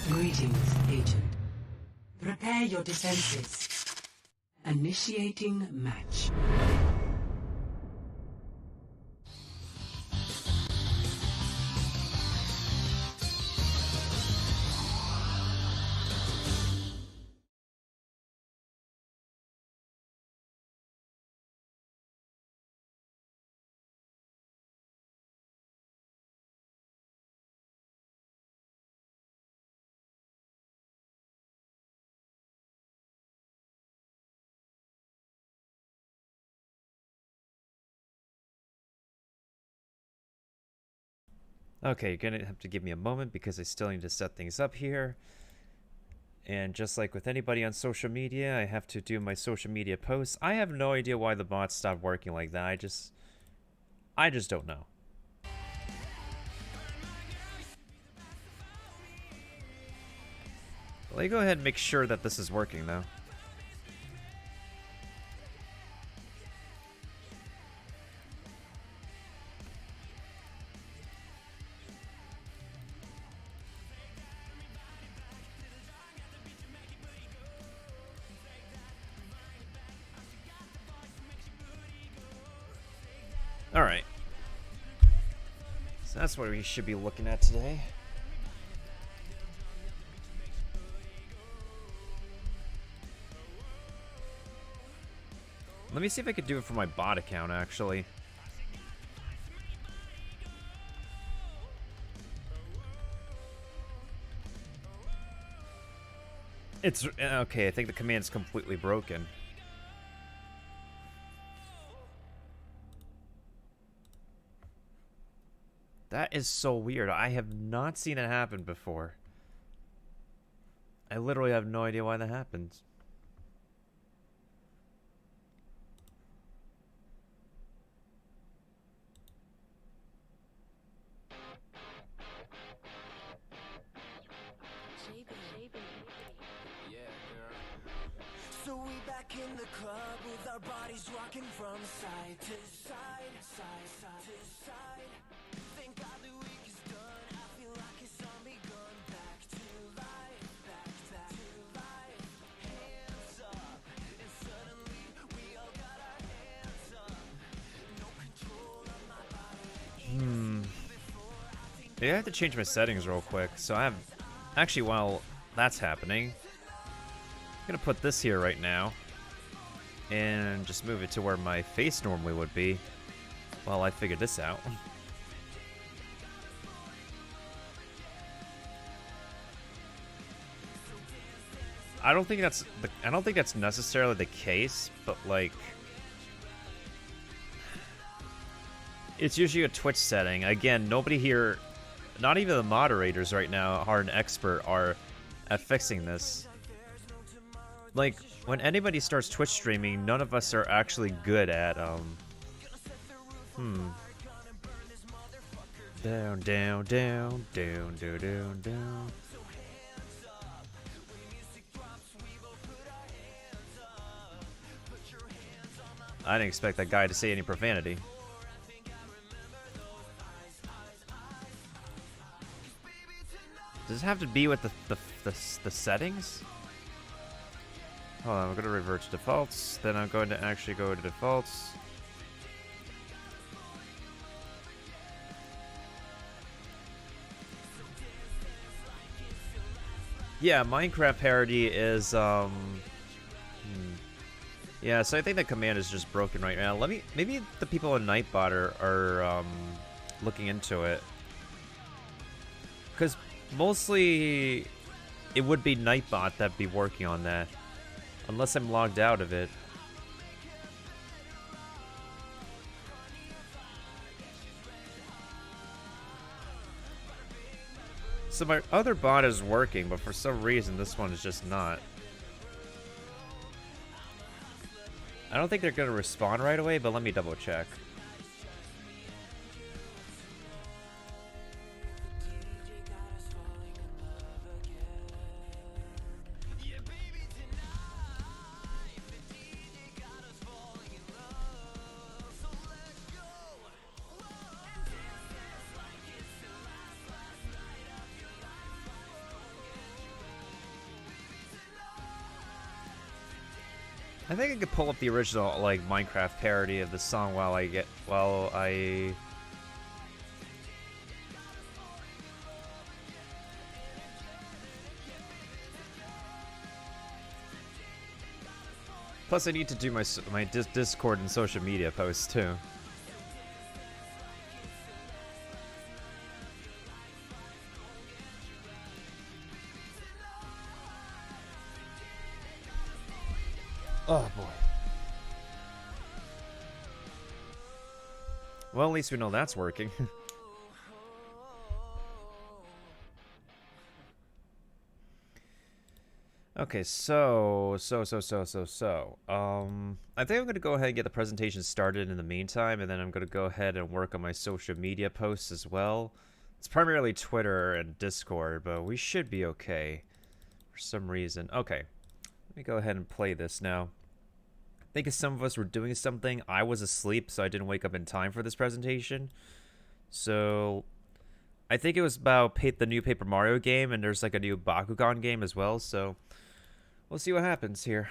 Greetings, Agent. Prepare your defenses. Initiating match. Okay, you're gonna have to give me a moment because I still need to set things up here. And just like with anybody on social media, I have to do my social media posts. I have no idea why the bots stopped working like that. I just don't know. Let me go ahead and make sure that this is working though. Alright. So that's what we should be looking at today. Let me see if I could do it for my bot account, actually. It's okay, I think the command's completely broken. That is so weird. I have not seen it happen before. I literally have no idea why that happened. So we back in the club with our bodies rocking from side to side, side, side to side. Thank God the week is done. I feel like a zombie gone back to life, back to life. Hands up, and suddenly we all got our hands up. No control of my body. Maybe I have to change my settings real quick. So I have, actually, while that's happening, I'm gonna put this here right now and just move it to where my face normally would be while I figure this out. I don't think that's necessarily the case, but like it's usually a Twitch setting. Again, nobody here, not even the moderators right now are an expert are at fixing this. Like, when anybody starts Twitch streaming, none of us are actually good at, Down, down, down, down, down, down, down. I didn't expect that guy to say any profanity. Does it have to be with the settings? Hold on, we're going to revert to defaults. Then I'm going to actually go to defaults. Yeah, Minecraft parody is, yeah, so I think the command is just broken right now. Maybe the people in Nightbot are looking into it. Because mostly it would be Nightbot that'd be working on that. Unless I'm logged out of it. So my other bot is working, but for some reason this one is just not. I don't think they're going to respond right away, but let me double check. I think I could pull up the original like Minecraft parody of the song while I. Plus, I need to do my Discord and social media posts too. Oh boy. Well, at least we know that's working. Okay, I think I'm gonna go ahead and get the presentation started in the meantime, and then I'm gonna go ahead and work on my social media posts as well. It's primarily Twitter and Discord, but we should be okay for some reason. Okay, let me go ahead and play this now. I think some of us were doing something. I was asleep, so I didn't wake up in time for this presentation. So I think it was about the new Paper Mario game, and there's like a new Bakugan game as well, so we'll see what happens here.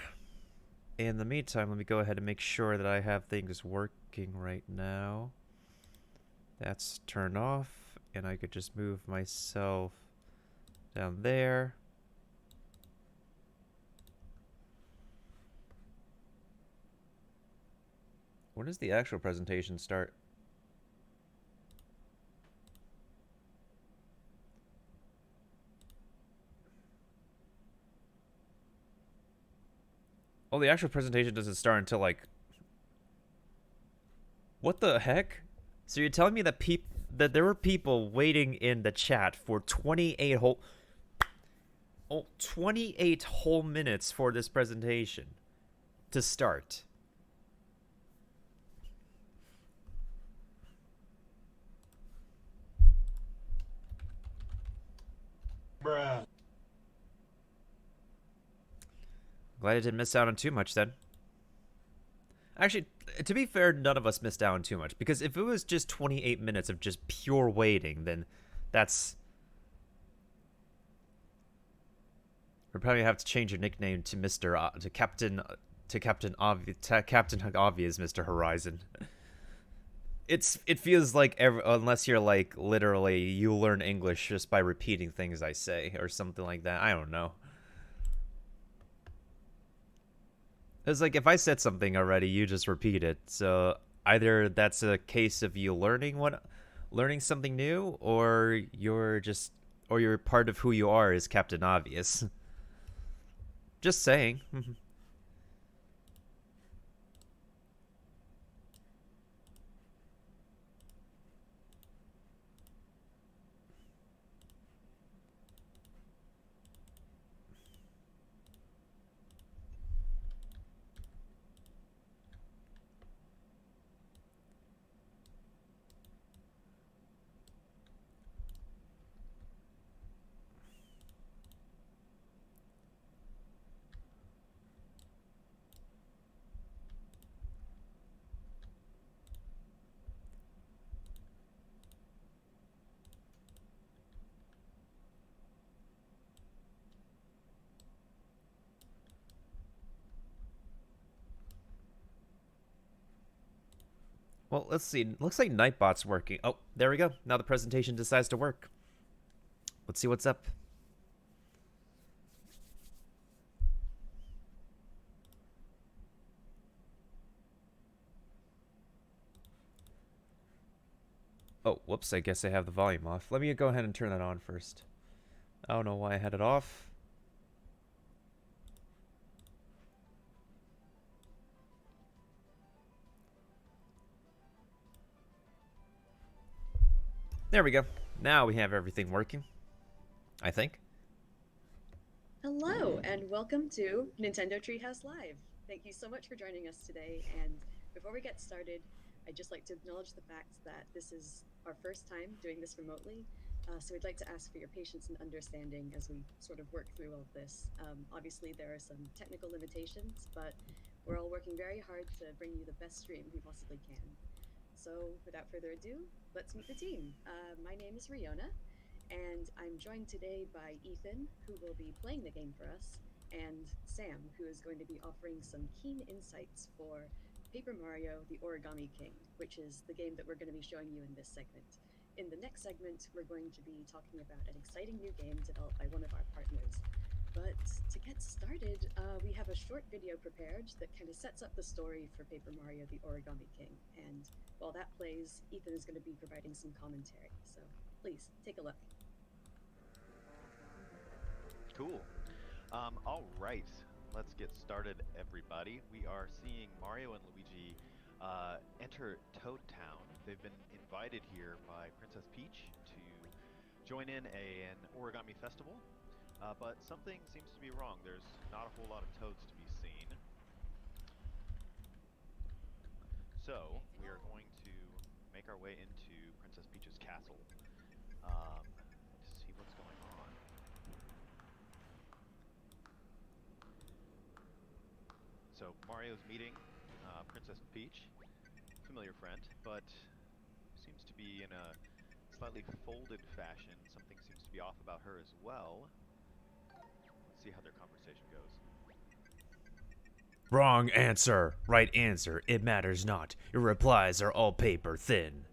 In the meantime, let me go ahead and make sure that I have things working right now. That's turned off, and I could just move myself down there. When does the actual presentation start? Oh, the actual presentation doesn't start until like... What the heck? So you're telling me that there were people waiting in the chat for 28 whole minutes for this presentation to start. Bruh. Glad I didn't miss out on too much then. Actually, to be fair, none of us missed out on too much, because if it was just 28 minutes of just pure waiting, then that's... We'll probably have to change your nickname to Captain Obvious, Mr. Horizon. It feels like unless you're like literally you learn English just by repeating things I say or something like that. I don't know. It's like if I said something already, you just repeat it. So either that's a case of you learning something new, or you're part of who you are is Captain Obvious. Just saying. Well, let's see. Looks like Nightbot's working. Oh, there we go. Now the presentation decides to work. Let's see what's up. Oh, whoops. I guess I have the volume off. Let me go ahead and turn that on first. I don't know why I had it off. There we go. Now we have everything working. I think. Hello, and welcome to Nintendo Treehouse Live. Thank you so much for joining us today. And before we get started, I'd just like to acknowledge the fact that this is our first time doing this remotely. So we'd like to ask for your patience and understanding as we sort of work through all of this. Obviously, there are some technical limitations, but we're all working very hard to bring you the best stream we possibly can. So without further ado, let's meet the team. My name is Riona, and I'm joined today by Ethan, who will be playing the game for us, and Sam, who is going to be offering some keen insights for Paper Mario: The Origami King, which is the game that we're going to be showing you in this segment. In the next segment, we're going to be talking about an exciting new game developed by one of our partners. But to get started, we have a short video prepared that kind of sets up the story for Paper Mario: The Origami King. And while that plays, Ethan is going to be providing some commentary. So please take a look. Cool. All right, let's get started, everybody. We are seeing Mario and Luigi enter Toad Town. They've been invited here by Princess Peach to join in an origami festival, but something seems to be wrong. There's not a whole lot of toads to be seen. So we are going to make our way into Princess Peach's castle to see what's going on. So Mario's meeting Princess Peach, familiar friend, but seems to be in a slightly folded fashion. Something seems to be off about her as well. Let's see how their conversation goes. Wrong answer. Right answer. It matters not. Your replies are all paper thin.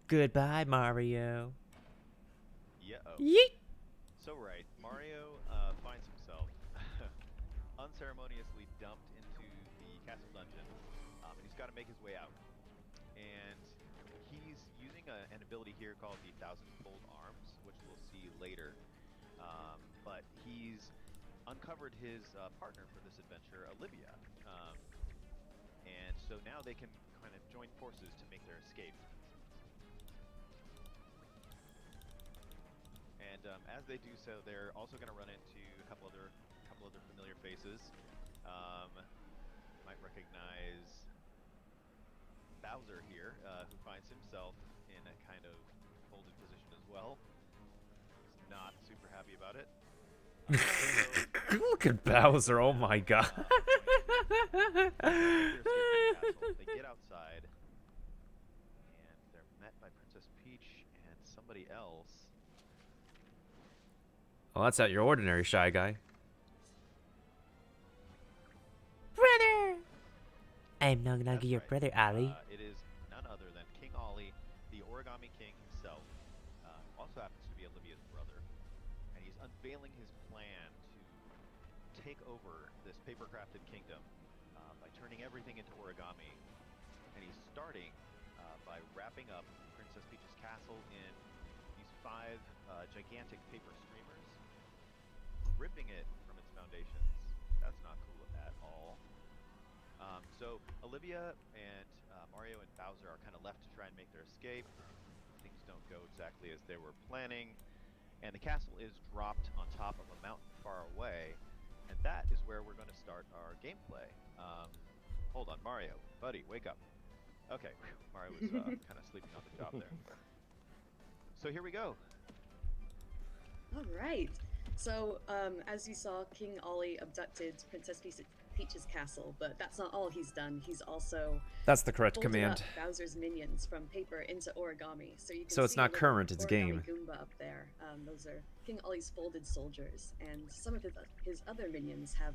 Goodbye, Mario. Yeah-oh. Yeet. So right, Mario finds himself unceremoniously dumped into the castle dungeon, and he's got to make his way out. And he's using an ability here called the Thousand-Fold Arms, which we'll see later. But he's uncovered his partner for this adventure, Olivia. And so now they can kind of join forces to make their escape. And as they do so, they're also going to run into a couple other familiar faces. Might recognize Bowser here, who finds himself in a kind of folded position as well. He's not super happy about it. Look at Bowser, oh my god. They get outside, and they're met by Princess Peach and somebody else. Well, that's not your ordinary shy guy. Brother! I'm not gonna That's be your right. brother, Ali. It is none other than King Ollie, the Origami King himself. Also happens to be Olivia's brother. And he's unveiling his plan to take over this paper-crafted kingdom by turning everything into origami. And he's starting by wrapping up Princess Peach's castle in these 5 gigantic paper streamers, ripping it from its foundations. That's not cool at all. So Olivia and Mario and Bowser are kind of left to try and make their escape. Things don't go exactly as they were planning, and the castle is dropped on top of a mountain far away, and that is where we're going to start our gameplay. Hold on, Mario, buddy, wake up. Okay, Mario was kind of sleeping on the job there. So here we go. All right. So, as you saw, King Ollie abducted Princess Peach's castle, but that's not all he's done. He's also That's the correct folded command. up Bowser's minions from paper into origami. So you can So it's see not a little current, it's origami game. Goomba up there. Those are King Ollie's folded soldiers, and some of his other minions have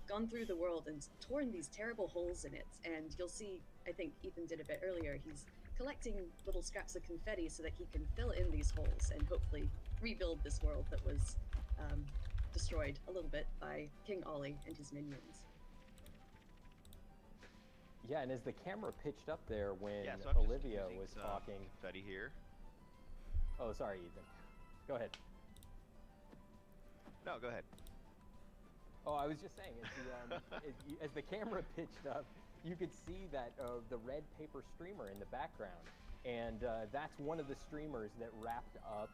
gone through the world and torn these terrible holes in it. And you'll see, I think Ethan did a bit earlier, he's collecting little scraps of confetti so that he can fill in these holes and hopefully rebuild this world that was destroyed a little bit by King Ollie and his minions. Yeah, and as the camera pitched up there when Yeah, so I'm just Olivia using was some talking. confetti here. Oh, sorry, Ethan. Go ahead. No, go ahead. Oh, I was just saying, as the camera pitched up, you could see that the red paper streamer in the background, and that's one of the streamers that wrapped up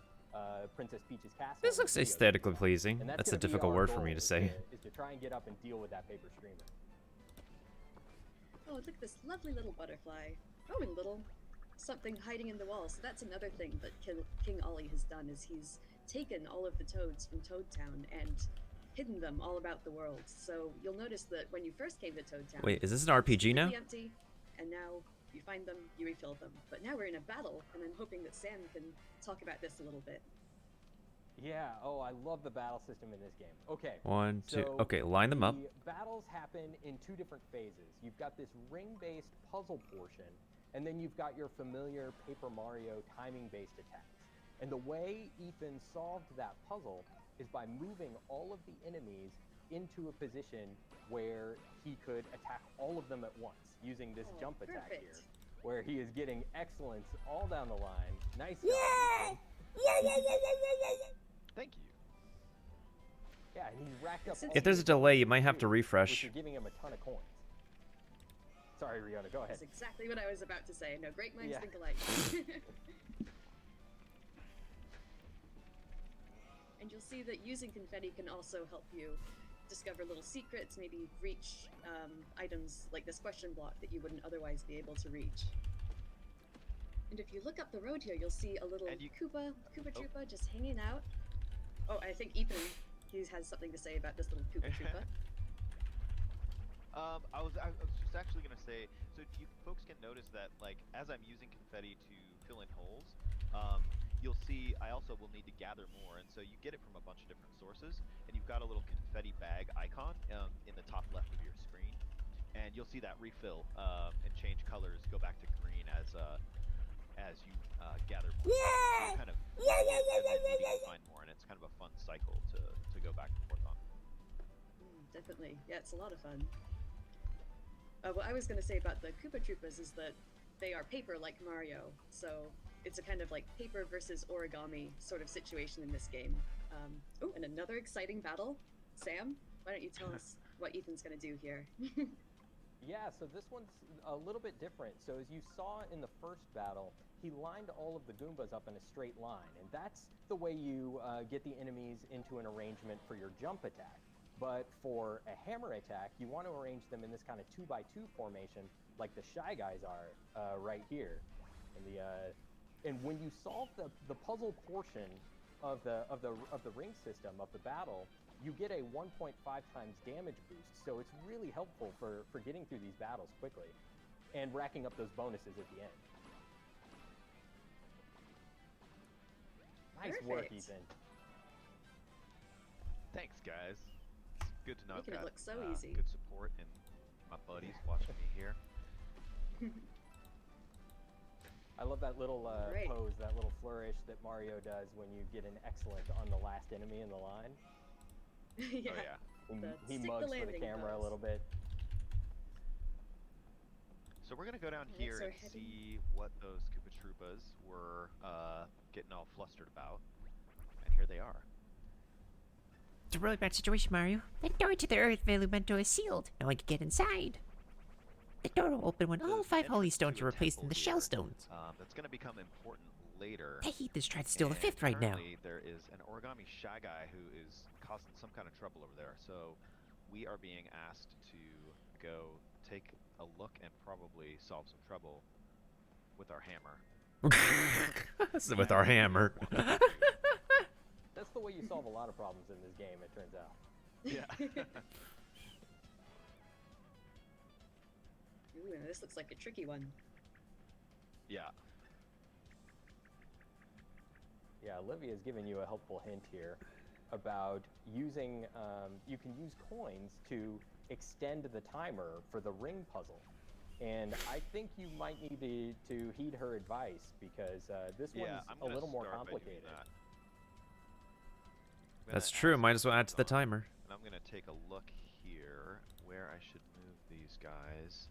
Princess Peach's castle. This looks in the video aesthetically game. pleasing. And That's a gonna be difficult our word for goal, me to say. Is to try and get up and deal with that paper streamer. Oh, look at this lovely little butterfly. Oh, and little something hiding in the wall. So that's another thing that King Ollie has done, is he's taken all of the toads from Toad Town and hidden them all about the world. So you'll notice that when you first came to Toad Town, Wait, is this an RPG now? completely empty, and now you find them, you refill them. But now we're in a battle, and I'm hoping that Sam can talk about this a little bit. Yeah, oh, I love the battle system in this game. Okay. One, two. so Okay, line them up. The battles happen in two different phases. You've got this ring-based puzzle portion, and then you've got your familiar Paper Mario timing-based attacks. And the way Ethan solved that puzzle is by moving all of the enemies into a position where he could attack all of them at once using this Oh, jump attack perfect. here, where he is getting excellence all down the line. Nice job, Ethan. Thank you. Yeah, and he's racked up. Since all If there's a these delay, you coins, might have to too, refresh. Which are giving him a ton of coins. Sorry, Rihanna, go ahead. That's exactly what I was about to say. No, great minds Yeah. think alike. And you'll see that using confetti can also help you discover little secrets, maybe reach items like this question block that you wouldn't otherwise be able to reach. And if you look up the road here, you'll see a little And you- Koopa Troopa just hanging out. Oh, I think Ethan, he has something to say about this little Koopa Troopa. I was just actually gonna say, so you folks can notice that, like, as I'm using confetti to fill in holes, you'll see I also will need to gather more, and so you get it from a bunch of different sources, and you've got a little confetti bag icon in the top left of your screen, and you'll see that refill and change colors, go back to green as you gather more. So you kind of and then needing to find more, and it's kind of a fun cycle to go back and forth on. Definitely. Yeah, it's a lot of fun. What I was going to say about the Koopa Troopas is that they are paper like Mario, so it's a kind of like paper versus origami sort of situation in this game. Oh, and another exciting battle. Sam, why don't you tell us what Ethan's going to do here? Yeah, so this one's a little bit different. So as you saw in the first battle, he lined all of the Goombas up in a straight line, and that's the way you get the enemies into an arrangement for your jump attack. But for a hammer attack, you want to arrange them in this kind of 2x2 formation, like the Shy Guys are right here. And when you solve the puzzle portion of the ring system of the battle, you get a 1.5 times damage boost. So it's really helpful for getting through these battles quickly and racking up those bonuses at the end. Nice work, Perfect. Ethan. Thanks, guys. It's good to know Making it I've got look so easy. good support and my buddies watching me here. I love that little Great. pose, that little flourish that Mario does when you get an excellent on the last enemy in the line. Yeah. Oh yeah. He Stick the mugs for the landing camera a pose. little bit. So we're gonna go down Alright, here so and heading- see what those Koopa Troopas were getting all flustered about, and here they are. It's a really bad situation, Mario. The door to the Earth Elemental is sealed. No one can get inside. The door will open when all The 5 holy entrance stones to are a replaced in temple the shell here, stones. That's gonna become important later. Hey, Ethan's trying to steal the And 5th right now. currently there is an origami shy guy who is causing some kind of trouble over there. So we are being asked to go take a look and probably solve some trouble with our hammer. With our hammer. That's the way you solve a lot of problems in this game, it turns out. Yeah. Ooh, this looks like a tricky one. Yeah. Yeah, Olivia's given you a helpful hint here about using, you can use coins to extend the timer for the ring puzzle. And I think you might need to heed her advice because this Yeah, one's I'm a gonna little more start by doing complicated. that. I'm That's gonna true. ask Might as well add to the Olivia, timer. And I'm gonna take a look here where I should move these guys.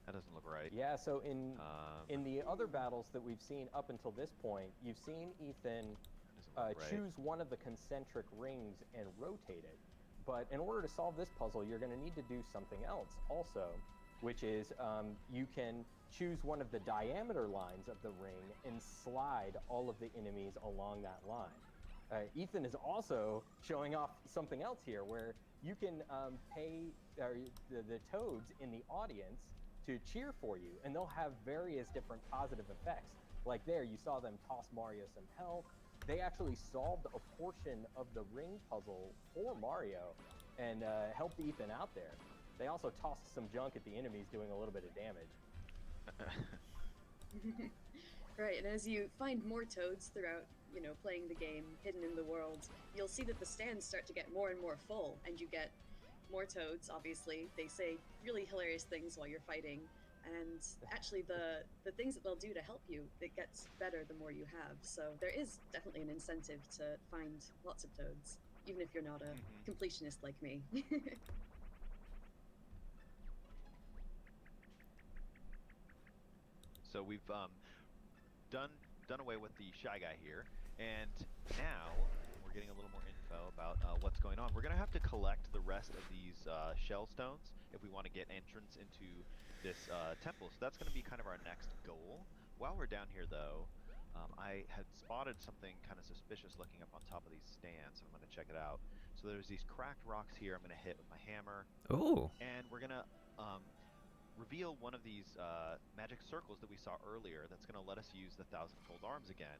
That doesn't look right. Yeah, so in Um, the other battles that we've seen up until this point, you've seen Ethan doesn't look right. choose one of the concentric rings and rotate it. But in order to solve this puzzle, you're going to need to do something else also, which is you can choose one of the diameter lines of the ring and slide all of the enemies along that line. Ethan is also showing off something else here, where you can pay the toads in the audience to cheer for you, and they'll have various different positive effects. Like there, you saw them toss Mario some health. They actually solved a portion of the ring puzzle for Mario and helped Ethan out there. They also tossed some junk at the enemies, doing a little bit of damage. Right, and as you find more toads throughout you know, playing the game hidden in the world, you'll see that the stands start to get more and more full, and you get more toads. Obviously, they say really hilarious things while you're fighting, and actually the things that they'll do to help you, it gets better the more you have. So there is definitely an incentive to find lots of toads, even if you're not a completionist like me. So we've done away with the shy guy here, and now we're getting a little more info about what's going on. We're gonna have to collect the rest of these shell stones if we want to get entrance into this temple. So that's gonna be kind of our next goal. While we're down here, though, I had spotted something kind of suspicious looking up on top of these stands, so I'm gonna check it out. So there's these cracked rocks here. I'm gonna hit with my hammer, Ooh. and we're gonna reveal one of these magic circles that we saw earlier that's going to let us use the thousand-fold arms again.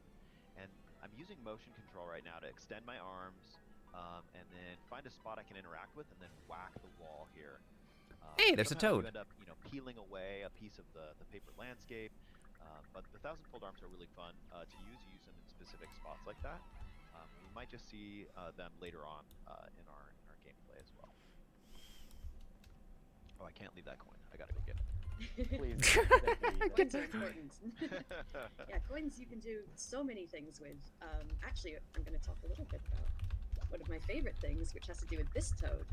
And I'm using motion control right now to extend my arms and then find a spot I can interact with and then whack the wall here. Hey, there's a toad. You end up, you know, peeling away a piece of the paper landscape. But the thousand-fold arms are really fun to use them in specific spots like that. We might just see them later on in our gameplay as well. Oh, I can't leave that coin. I gotta go get it. Please. Coins are important. Yeah, coins you can do so many things with. Actually, I'm going to talk a little bit about one of my favorite things, which has to do with this toad.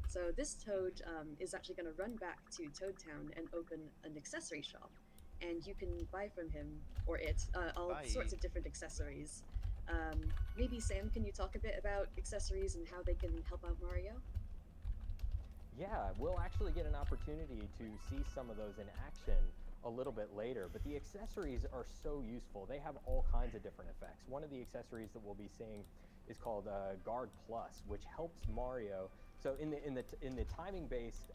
So this toad is actually going to run back to Toad Town and open an accessory shop. And you can buy from him, or it, all sorts of different accessories. Maybe Sam, can you talk a bit about accessories and how they can help out Mario? Yeah, we'll actually get an opportunity to see some of those in action a little bit later, but the accessories are so useful. They have all kinds of different effects. One of the accessories that we'll be seeing is called Guard Plus, which helps Mario. So in the timing-based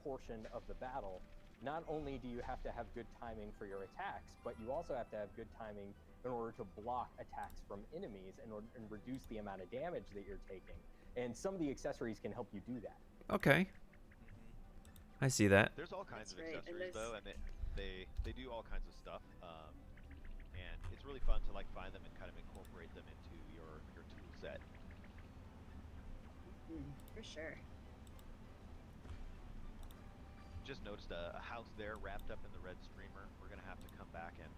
portion of the battle, not only do you have to have good timing for your attacks, but you also have to have good timing in order to block attacks from enemies and reduce the amount of damage that you're taking. And some of the accessories can help you do that. Okay. I see that. There's all kinds That's of right, accessories and though, and they do all kinds of stuff, and it's really fun to like find them and kind of incorporate them into your tool set. For sure. Just noticed a house there wrapped up in the red streamer. We're gonna have to come back and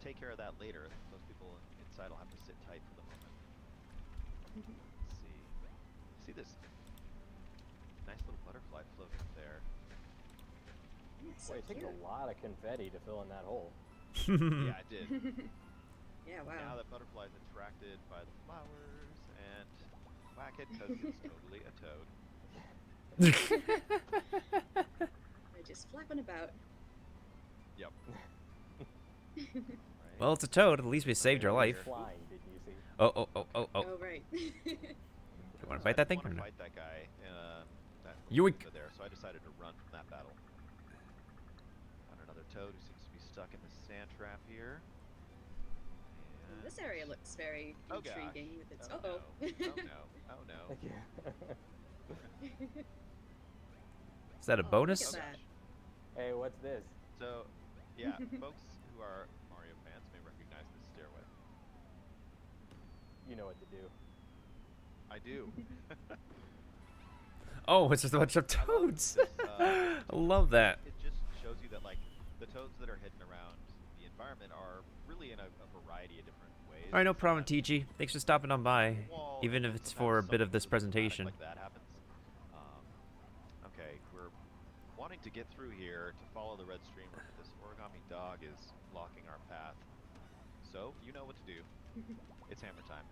take care of that later. Those people inside will have to sit tight for the moment. Let's see. See this nice little butterfly floating up there. Boy, it takes a lot of confetti to fill in that hole. Yeah, I did. Yeah, wow. Now that butterfly's attracted by the flowers and whack it because it's totally a toad. They're just flapping about. Yep. Right. Well, it's a toad. At least we saved your life. Flying, did you see? Oh. Oh, right. You want to fight that thing? I Or didn't no? fight that guy. That You over there, so I decided to run from that battle. Found another toad who seems to be stuck in the sand trap here. And This area looks very Oh, gosh. intriguing with its. Oh, Uh-oh. no. Oh no. Is that a Oh, bonus? look at that. Hey, what's this? So, yeah, folks who are Mario fans may recognize this stairway. You know what to do. I do. Oh, it's just a bunch of toads. I love that. It just shows you that like the toads that are hidden around the environment are really in a variety of different ways. All right, no problem, Sometimes TG. Thanks for stopping on by, wall, even and if it's sometimes for a bit of something this really dramatic presentation. like that happens. Okay, we're wanting to get through here to follow the red streamer, but this origami dog is blocking our path. So you know what to do. It's hammer time.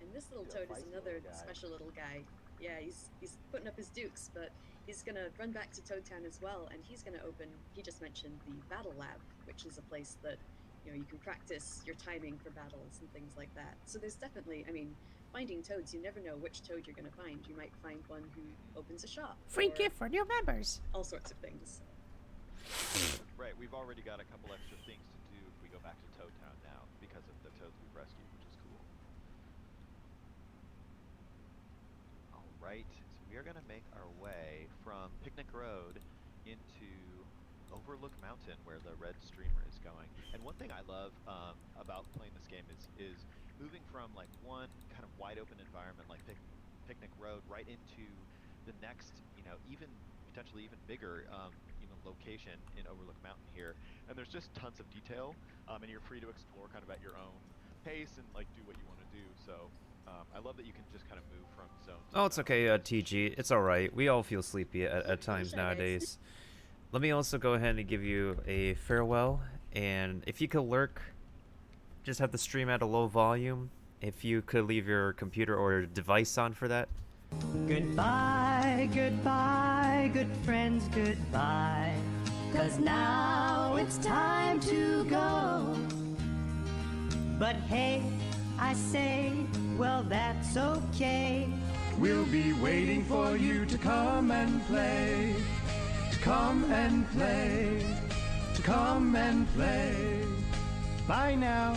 And this little You're a toad is feisty another little guy. special little guy. Yeah, he's putting up his dukes, but he's gonna run back to Toad Town as well, and he's gonna open. He just mentioned the Battle Lab, which is a place that you can practice your timing for battles and things like that. So there's definitely, I mean, finding toads, you never know which toad you're gonna find. You might find one who opens a shop. Free or gift for new members. all sorts of things. Right, we've already got a couple extra things to do if we go back to Toad Town now because of the toads we've rescued, which is cool. Alright, so we are going to make our way from Picnic Road into Overlook Mountain, where the red streamer is going. And one thing I love about playing this game is moving from like one kind of wide open environment like Picnic Road right into the next, even potentially even bigger, location in Overlook Mountain here. And there's just tons of detail, and you're free to explore kind of at your own pace and like do what you want to do. So I love that you can just kind of move from zone to Oh, it's zone. okay, TG. It's alright. We all feel sleepy at times nowadays. Let me also go ahead and give you a farewell. And if you could lurk, just have the stream at a low volume. If you could leave your computer or device on for that. Goodbye, goodbye, good friends, goodbye. 'Cause now it's time to go. But hey, I say, well, that's okay. We'll be waiting for you to come and play. To come and play. To come and play. Bye now.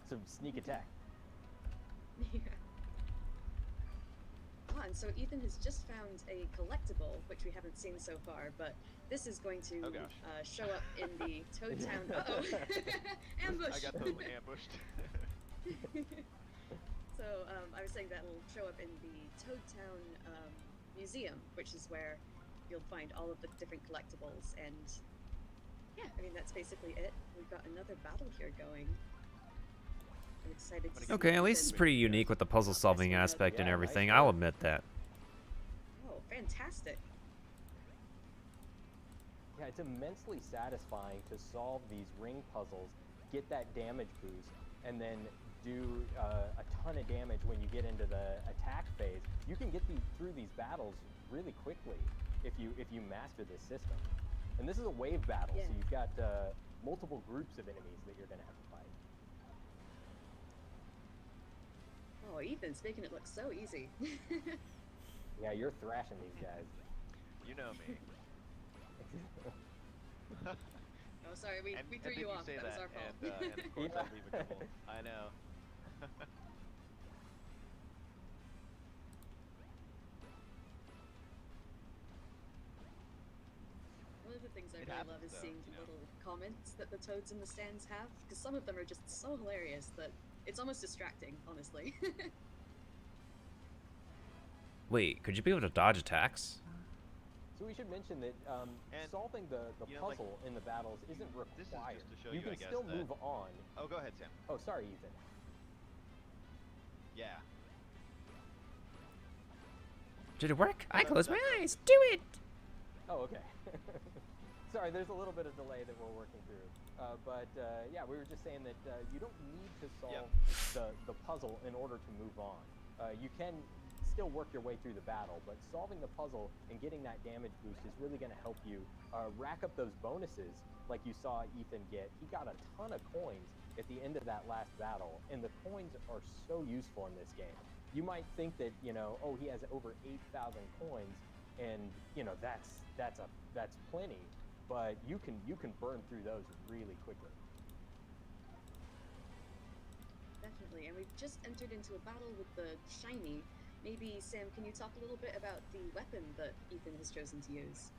Some sneak attack. Yeah. Ah, and so Ethan has just found a collectible, which we haven't seen so far, but this is going to show up in the Toad Town. Uh-oh. Ambush! I got totally ambushed. So I was saying that will show up in the Toad Town museum, which is where you'll find all of the different collectibles. And yeah, I mean, that's basically it. We've got another battle here going. I'm excited to see Okay, at least it's Ethan- pretty unique with the puzzle solving aspect and Yeah, everything. nice I'll work. admit that. Oh, fantastic. Yeah, it's immensely satisfying to solve these ring puzzles, get that damage boost, and then do a ton of damage when you get into the attack phase. You can get through these battles really quickly if you master this system. And this is a wave battle, Yeah. so you've got multiple groups of enemies that you're going to have to fight. Oh, Ethan's making it look so easy. Yeah, you're thrashing these guys. You know me. Oh, sorry, we And threw then you off. say That was our fault. and of course I leave a couple. I know. One of the things I It really happens, love is though, seeing you the know. little comments that the toads in the stands have, because some of them are just so hilarious that it's almost distracting, honestly. Wait, could you be able to dodge attacks? So we should mention that And, solving the you know, like, puzzle in the battles isn't this is required. just to show you you, can I guess, still that- move on. Oh, go ahead, Sam. Oh, sorry, Ethan. Yeah. Did it work? I No, closed my that's- eyes. Do it! Oh, okay. Sorry, there's a little bit of delay that we're working through. But yeah, we were just saying that you don't need to solve the puzzle in order to move on. You can still work your way through the battle, but solving the puzzle and getting that damage boost is really going to help you rack up those bonuses like you saw Ethan get. He got a ton of coins at the end of that last battle, and the coins are so useful in this game. You might think that, oh, he has over 8,000 coins, and that's plenty, but you can burn through those really quickly. Definitely, and we've just entered into a battle with the shiny. Maybe, Sam, can you talk a little bit about the weapon that Ethan has chosen to use?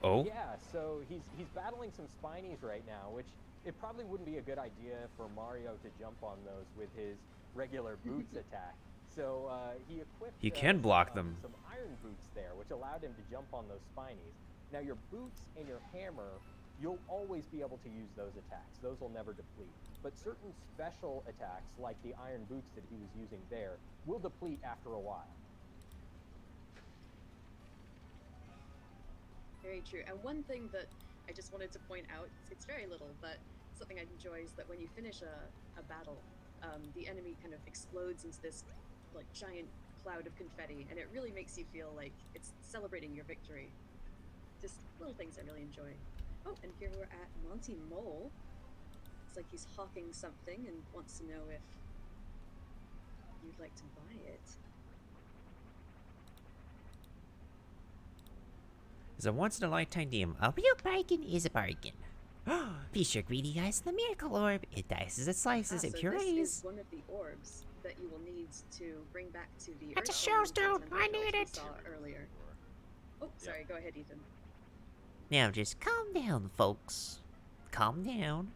Oh? Yeah, so he's battling some Spinies right now, which it probably wouldn't be a good idea for Mario to jump on those with his regular boots attack. So he equipped He can block them. some iron boots there, which allowed him to jump on those Spinies. Now your boots and your hammer, you'll always be able to use those attacks. Those will never deplete. But certain special attacks, like the iron boots that he was using there, will deplete after a while. Very true. And one thing that I just wanted to point out, it's very little, but something I enjoy is that when you finish a battle, the enemy kind of explodes into this like giant cloud of confetti, and it really makes you feel like it's celebrating your victory. Just little things I really enjoy. Oh, and here we're at Monty Mole. It's like he's hawking something and wants to know if you'd like to buy it. It's a once in a lifetime deal. A real bargain is a bargain. Be sure greedy guys the miracle orb. It dices, it slices, it So purees. this is one of the orbs that you will need to bring back to the That's a Earth show's Elemental dude. Temple I need we it. saw earlier. Oh, sorry. Go ahead, Ethan. Now just calm down, folks. Calm down.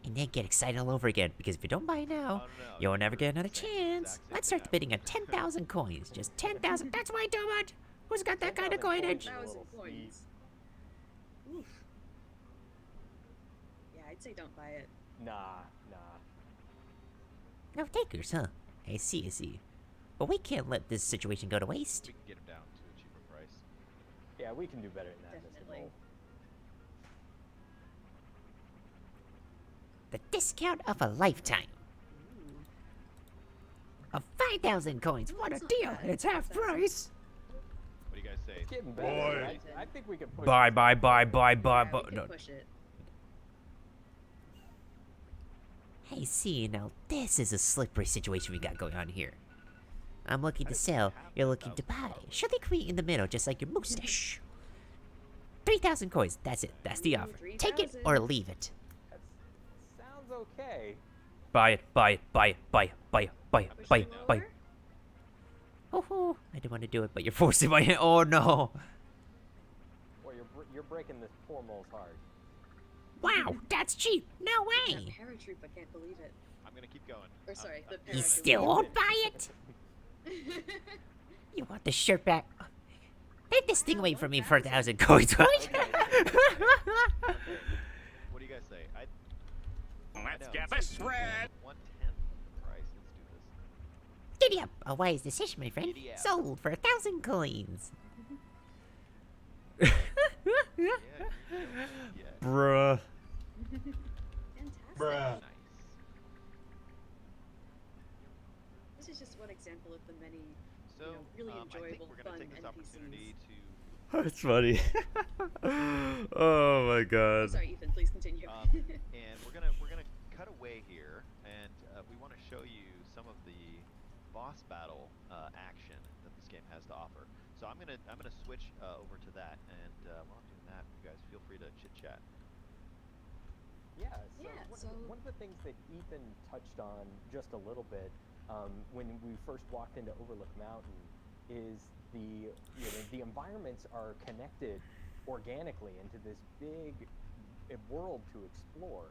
And then get excited all over again, because if you don't buy now, Oh, no, you'll never you're get another saying the chance. exact same Let's thing start I bidding was at 10,000 coins. Just 10,000. That's way too much. Who's got that kind of 10,000 coinage? coins. 1,000 little coins. Oof. Yeah, I'd say don't buy it. Nah. No takers, huh? I see. But we can't let this situation go to waste. We can get him down to a cheaper price. Yeah, we can do better than that. Mr. Definitely. Mole. The discount of a lifetime. Of 5,000 coins. What a That's not deal. bad. It's half price. What do you guys say? It's getting better. Boy. I think we can push Buy. this. Yeah, No. we can push it. Hey, see, now this is a slippery situation we got going on here. I'm looking to I sell, have you're looking to 10,000 buy. Should they create in the middle, just like your mustache? 3,000 coins, that's it, that's the Ooh, offer. Take it or 3,000. leave it. That sounds okay. Buy it. Push it lower? Oh, I didn't want to do it, but you're forcing my hand. Oh no. Well, you're breaking this poor mole's heart. Wow, that's cheap. No That way. paratroop, I can't believe it. I'm gonna keep going. Or sorry, the You paratroop. still won't buy it? You want the shirt back? Take this thing away from me for 1,000 coins, right? Okay, what do you guys say? Let's get this spread. 1/10 the price. Let's do this. Giddy up. A wise decision, my friend. Giddy up. Sold for 1,000 coins. Yeah. Yeah. Bruh. Fantastic. Nice. This is just one example of the many, So, really I think enjoyable, we're gonna fun take this NPCs. opportunity to That's funny. Oh my Oh, god. sorry, Ethan, please continue. and we're gonna cut away here, and we want to show you some of the boss battle action that this game has to offer. So I'm gonna switch over to that, and while I'm doing that, you guys feel free to chit chat. Yeah, Yeah, one of the things that Ethan touched on just a little bit when we first walked into Overlook Mountain is the environments are connected organically into this big world to explore,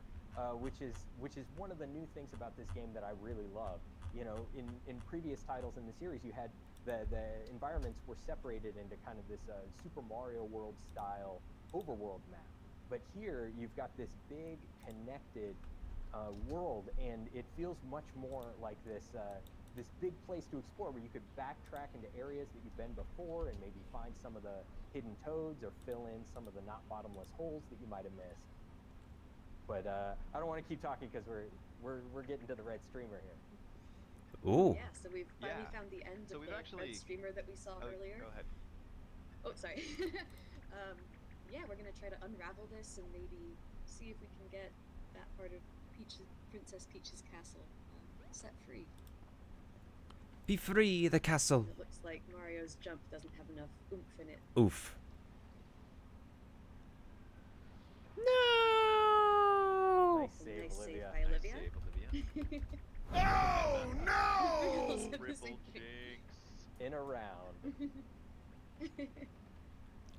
which is one of the new things about this game that I really love. You know, in previous titles in the series, you had the environments were separated into kind of this Super Mario World style overworld map. But here you've got this big connected world, and it feels much more like this this big place to explore where you could backtrack into areas that you've been before and maybe find some of the hidden toads or fill in some of the not bottomless holes that you might have missed. But I don't want to keep talking because we're getting to the red streamer here. Ooh. Yeah, so we've finally Yeah. found the end So of we've the actually- red streamer that we saw Oh, earlier. Go ahead. Oh, sorry. Yeah, we're gonna try to unravel this and maybe see if we can get that part of Princess Peach's castle set free. Be free, the castle. It looks like Mario's jump doesn't have enough oomph in it. Oof. No. Nice save, Nice save Olivia. by Nice Olivia. save, Olivia. Also Triple missing jinx. In a round.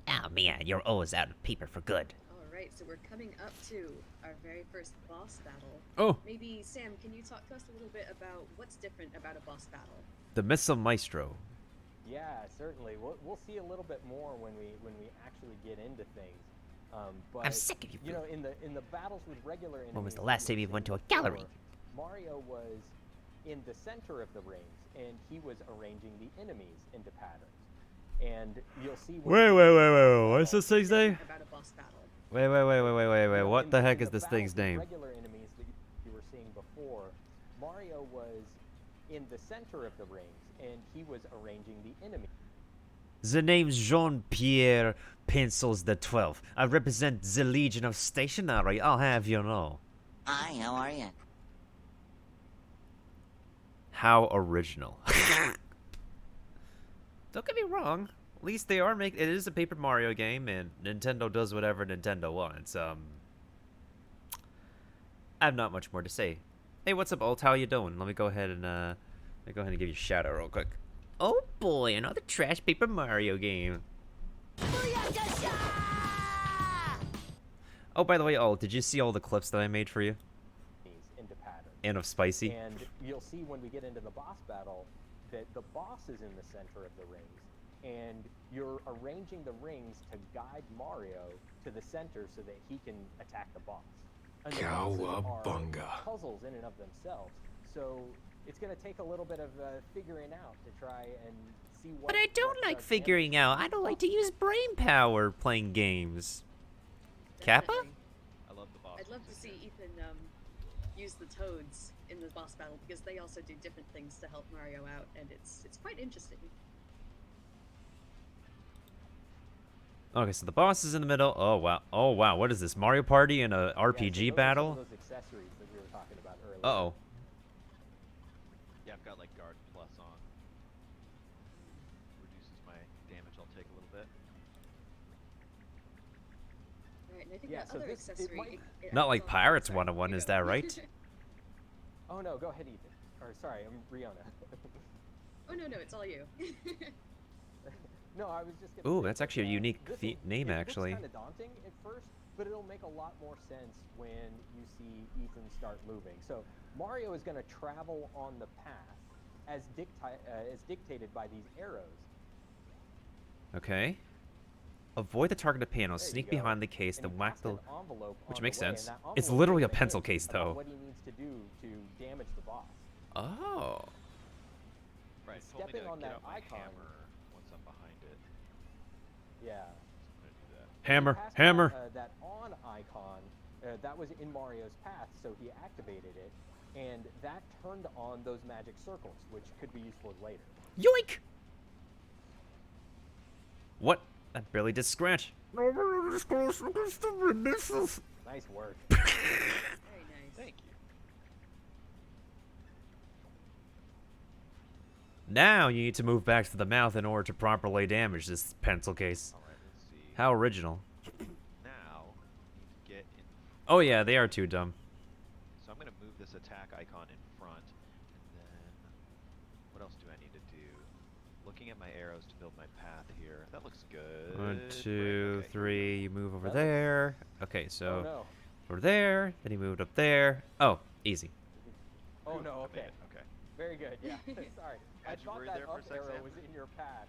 Oh man, you're always out of paper for good. Alright, so we're coming up to our very first boss battle. Oh, Maybe, Sam, can you talk to us a little bit about what's different about a boss battle? the Missile Maestro. Yeah, certainly. We'll see a little bit more when we actually get into things. But I'm sick of you. you know, in the battles with regular enemies. When was the that last we time you were went to a seeing gallery? before, Mario was in the center of the rings, and he was arranging the enemies into patterns. And you'll see. Wait. What's this thing's name? About a boss battle. Wait. You know, What in the heck in is this battles thing's with name? Regular enemies that you were seeing before, Mario was in the center of the rings, and he was arranging the enemies. The name's Jean-Pierre Pencils the 12th. I represent the Legion of Stationery, I'll have you know. Hi, how are you? How original. Don't get me wrong. At least they are it is a Paper Mario game, and Nintendo does whatever Nintendo wants. I have not much more to say. Hey, what's up, Alt? How you doing? Let me go ahead and give you a shout out real quick. Oh boy, another trash paper Mario game. Oh, by the way, Alt, did you see all the clips that I made for you? Into patterns. And of Spicy? And you'll see when we get into the boss battle that the boss is in the center of the rings, and you're arranging the rings to guide Mario to the center so that he can attack the boss. And the bosses are puzzles in and of themselves, so it's going to take a little bit of figuring out to try and see what. But I don't like figuring out. I don't like to use brain power playing games. Kappa? Definitely. I love the boss. I'd love to see Ethan use the toads in the boss battle because they also do different things to help Mario out, and it's quite interesting. Okay, so the boss is in the middle. Oh wow! Oh wow! What is this? Mario Party in a RPG battle? Those accessories that we were talking about earlier. Uh oh. Yeah, I've got like guard plus on. Reduces my damage I'll take a little bit. Right, and I think Yeah, that so other this- it accessory. might- it Not adds like on- Pirates sorry, 101, you is go. that right? Oh no, go ahead, Ethan. Or sorry, I'm Riona. Oh no, it's all you. No, I was just gonna Ooh, say that's that, actually a unique name, actually. It looks kind of daunting at first, but it'll make a lot more sense when you see Ethan start moving. So Mario is going to travel on the path as dictated by these arrows. Okay. Avoid the targeted panel. There you Sneak go. behind the case, And then he whack passed the. an envelope Which on makes the way, and sense. that It's envelope literally is a gonna pencil hint case, about though. What he needs to do to damage the boss. Oh. Right. He's Told me stepping to on get that out my icon. hammer once I'm behind it. Yeah. I'm gonna do that. Hammer, Passed hammer. That on icon, that was in Mario's path, so he activated it, and that turned on those magic circles, which could be useful later. Yoink! What? That barely did scratch. Nice work. Very nice. Thank you. Now you need to move back to the mouth in order to properly damage this pencil case. All right. Let's see. How original. Now, need to get in. Oh yeah, they are too dumb. So I'm gonna move this attack icon in front, and then what else do I need to do? Looking at my arrows to build my path here. That looks good. 1, Right, 2, okay. 3. You move over That looks- there. Okay, Oh so no. over there. Then he moved up there. Oh, easy. Oh no. I made Okay. it, Okay. Very good. Yeah. Sorry. I Had you thought worried that there for a up sec, arrow Sam? was in your path.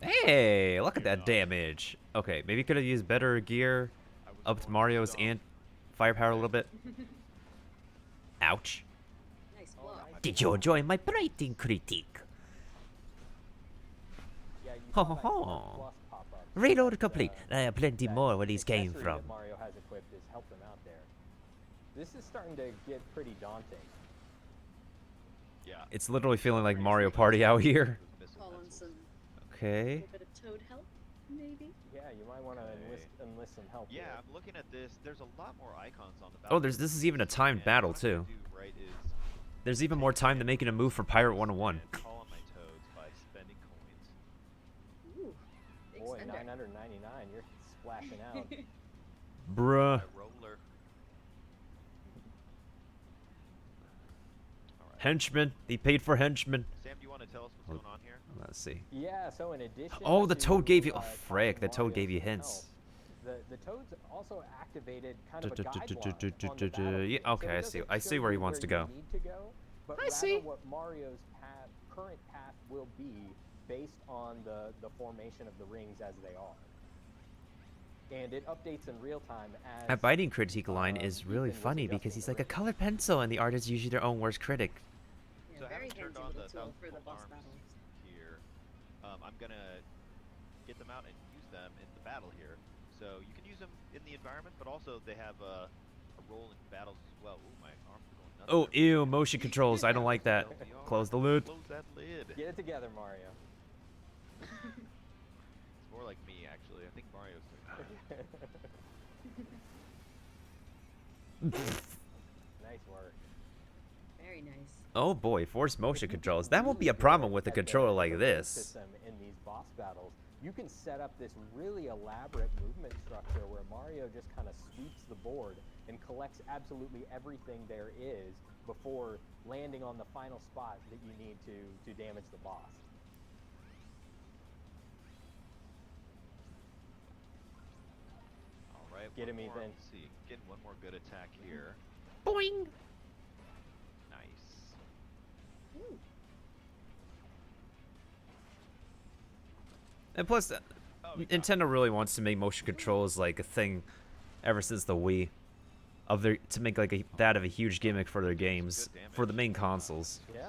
Hey, look at You're that not. damage. Okay, maybe could have used better gear. I was Upped going Mario's dumb. and firepower a little bit. Ouch. Nice Oh, block. nice. Did you enjoy my writing critique? Yeah. You Ho, saw ho, that ho. plus pop up. Reload complete. I have plenty That more where these came accessory from. That Mario has equipped is helped him out there. This is starting to get pretty daunting. Yeah. It's literally feeling like Mario Party out here. Was missing Call on pencils. some Okay. little bit of toad help, maybe. Yeah, you might want to Okay. enlist some help. Yeah, here. I'm looking at this. There's a lot more icons on the Oh, battle. this is even a timed And battle what I'm gonna too. do, right, is There's even more time than making a move for Pirate 101. and call on my toads by spending coins. Ooh, big Boy, spender. 999. You're splashing out. Bruh. My roller. All right. Henchman. He paid for henchman. Sam, do you want to tell us what's going on here? Let's see. Yeah, so in addition. Oh, the to, toad gave you. Oh, talking frick. The toad Mario gave you some hints. help, the toads also activated kind of a guideline on the Yeah, battlefield. okay, So I it see. doesn't I see show where he you wants to you go. need to go, but I rather see. what Mario's current path will be based on the formation of the rings as they are. And it updates in real time as That biting critique line is really Ethan was funny adjusting because he's the like a rings. colored pencil, and the artist is usually their own worst critic. Yeah, So very having turned handy on little the tool for the thousand boss arms battles. here, I'm gonna get them out and use them in the battle here. So you can use them in the environment, but also they have a role in battles as well. Ooh, my arms are going nuts. Oh, there. ew, motion controls. I don't like that. LVR. Close the lid. Close that lid. Get it together, Mario. It's more like me, actually. I think Mario's doing that. Nice work. Very nice. Oh boy, force motion If you controls. get That won't be a really problem good with a at controller the like ring this. system in these boss battles, you can set up this really elaborate movement structure where Mario just kind of sweeps the board and collects absolutely everything there is before landing on the final spot that you need to damage the boss. All right. Get one him, more, Ethan. Let's see. Getting one more good attack here. Boing! Nice. Ooh. And plus, Oh, we got Nintendo really wants to make motion controls like a thing ever since the Wii. To make like that of a huge gimmick for their games, for the main consoles. Yeah.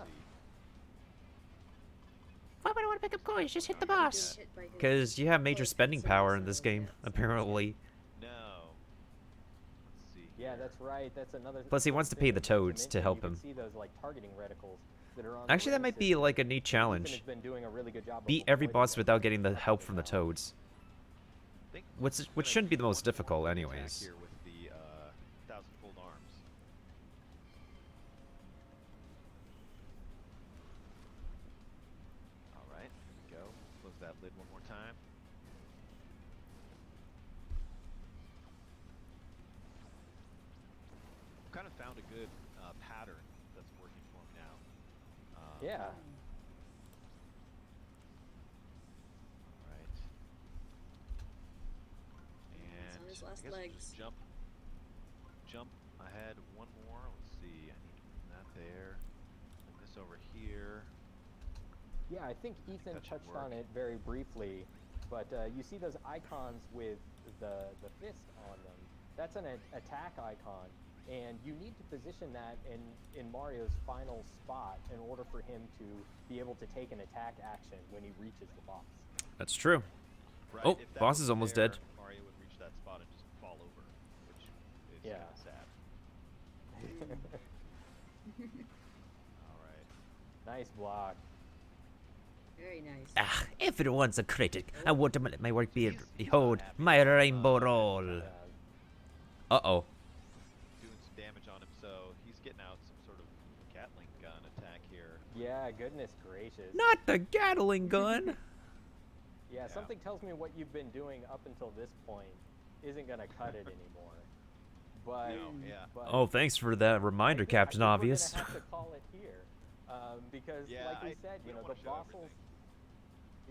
Why would I want to pick up coins? Just hit the Getting boss. hit by his Because you have major close spending pencil power is in this not a game, bad sign. apparently. No. Let's see. Yeah, that's right. That's another. Plus, he wants to pay the toads to help you him. can see those like targeting reticles that are on Actually, the that ring might be system. like a neat Ethan challenge. has been doing a really good job of Beat every avoiding boss them. without getting the help from the Now. toads. Think Which we're gonna shouldn't be do the most one more difficult attack anyways. Here with the thousand-fold arms. All right, here we go. Close that lid one more time. Kind of found a good pattern that's working for him now. Yeah. All right. And on his I last guess we'll legs. just jump ahead one more. Let's see. I need to bring that there. Bring this over here. Yeah, I think Ethan that should touched on work. it very briefly, but you see those icons with the fist on them. That's an attack icon, and you need to position that in Mario's final spot in order for him to be able to take an attack action when he reaches the boss. That's true. Right, Oh, if that boss was is almost there, dead. Mario would reach that spot and just fall over, which is Yeah. kind of sad. All right. Nice block. Very nice. Ah, everyone's a critic. I want to let my work be He's not behold happy. my rainbow roll. Uh-oh. Doing some damage on him, so he's getting out some sort of Gatling gun attack here. Yeah, goodness gracious. Not the Gatling gun! Yeah, something tells me what you've been doing up until this point isn't gonna cut it anymore. But, No, yeah. but Oh, thanks for that reminder, I think Captain we're Obvious. gonna have to call it here, because Yeah, like we said, we you know, don't the wanna show bosses. everything.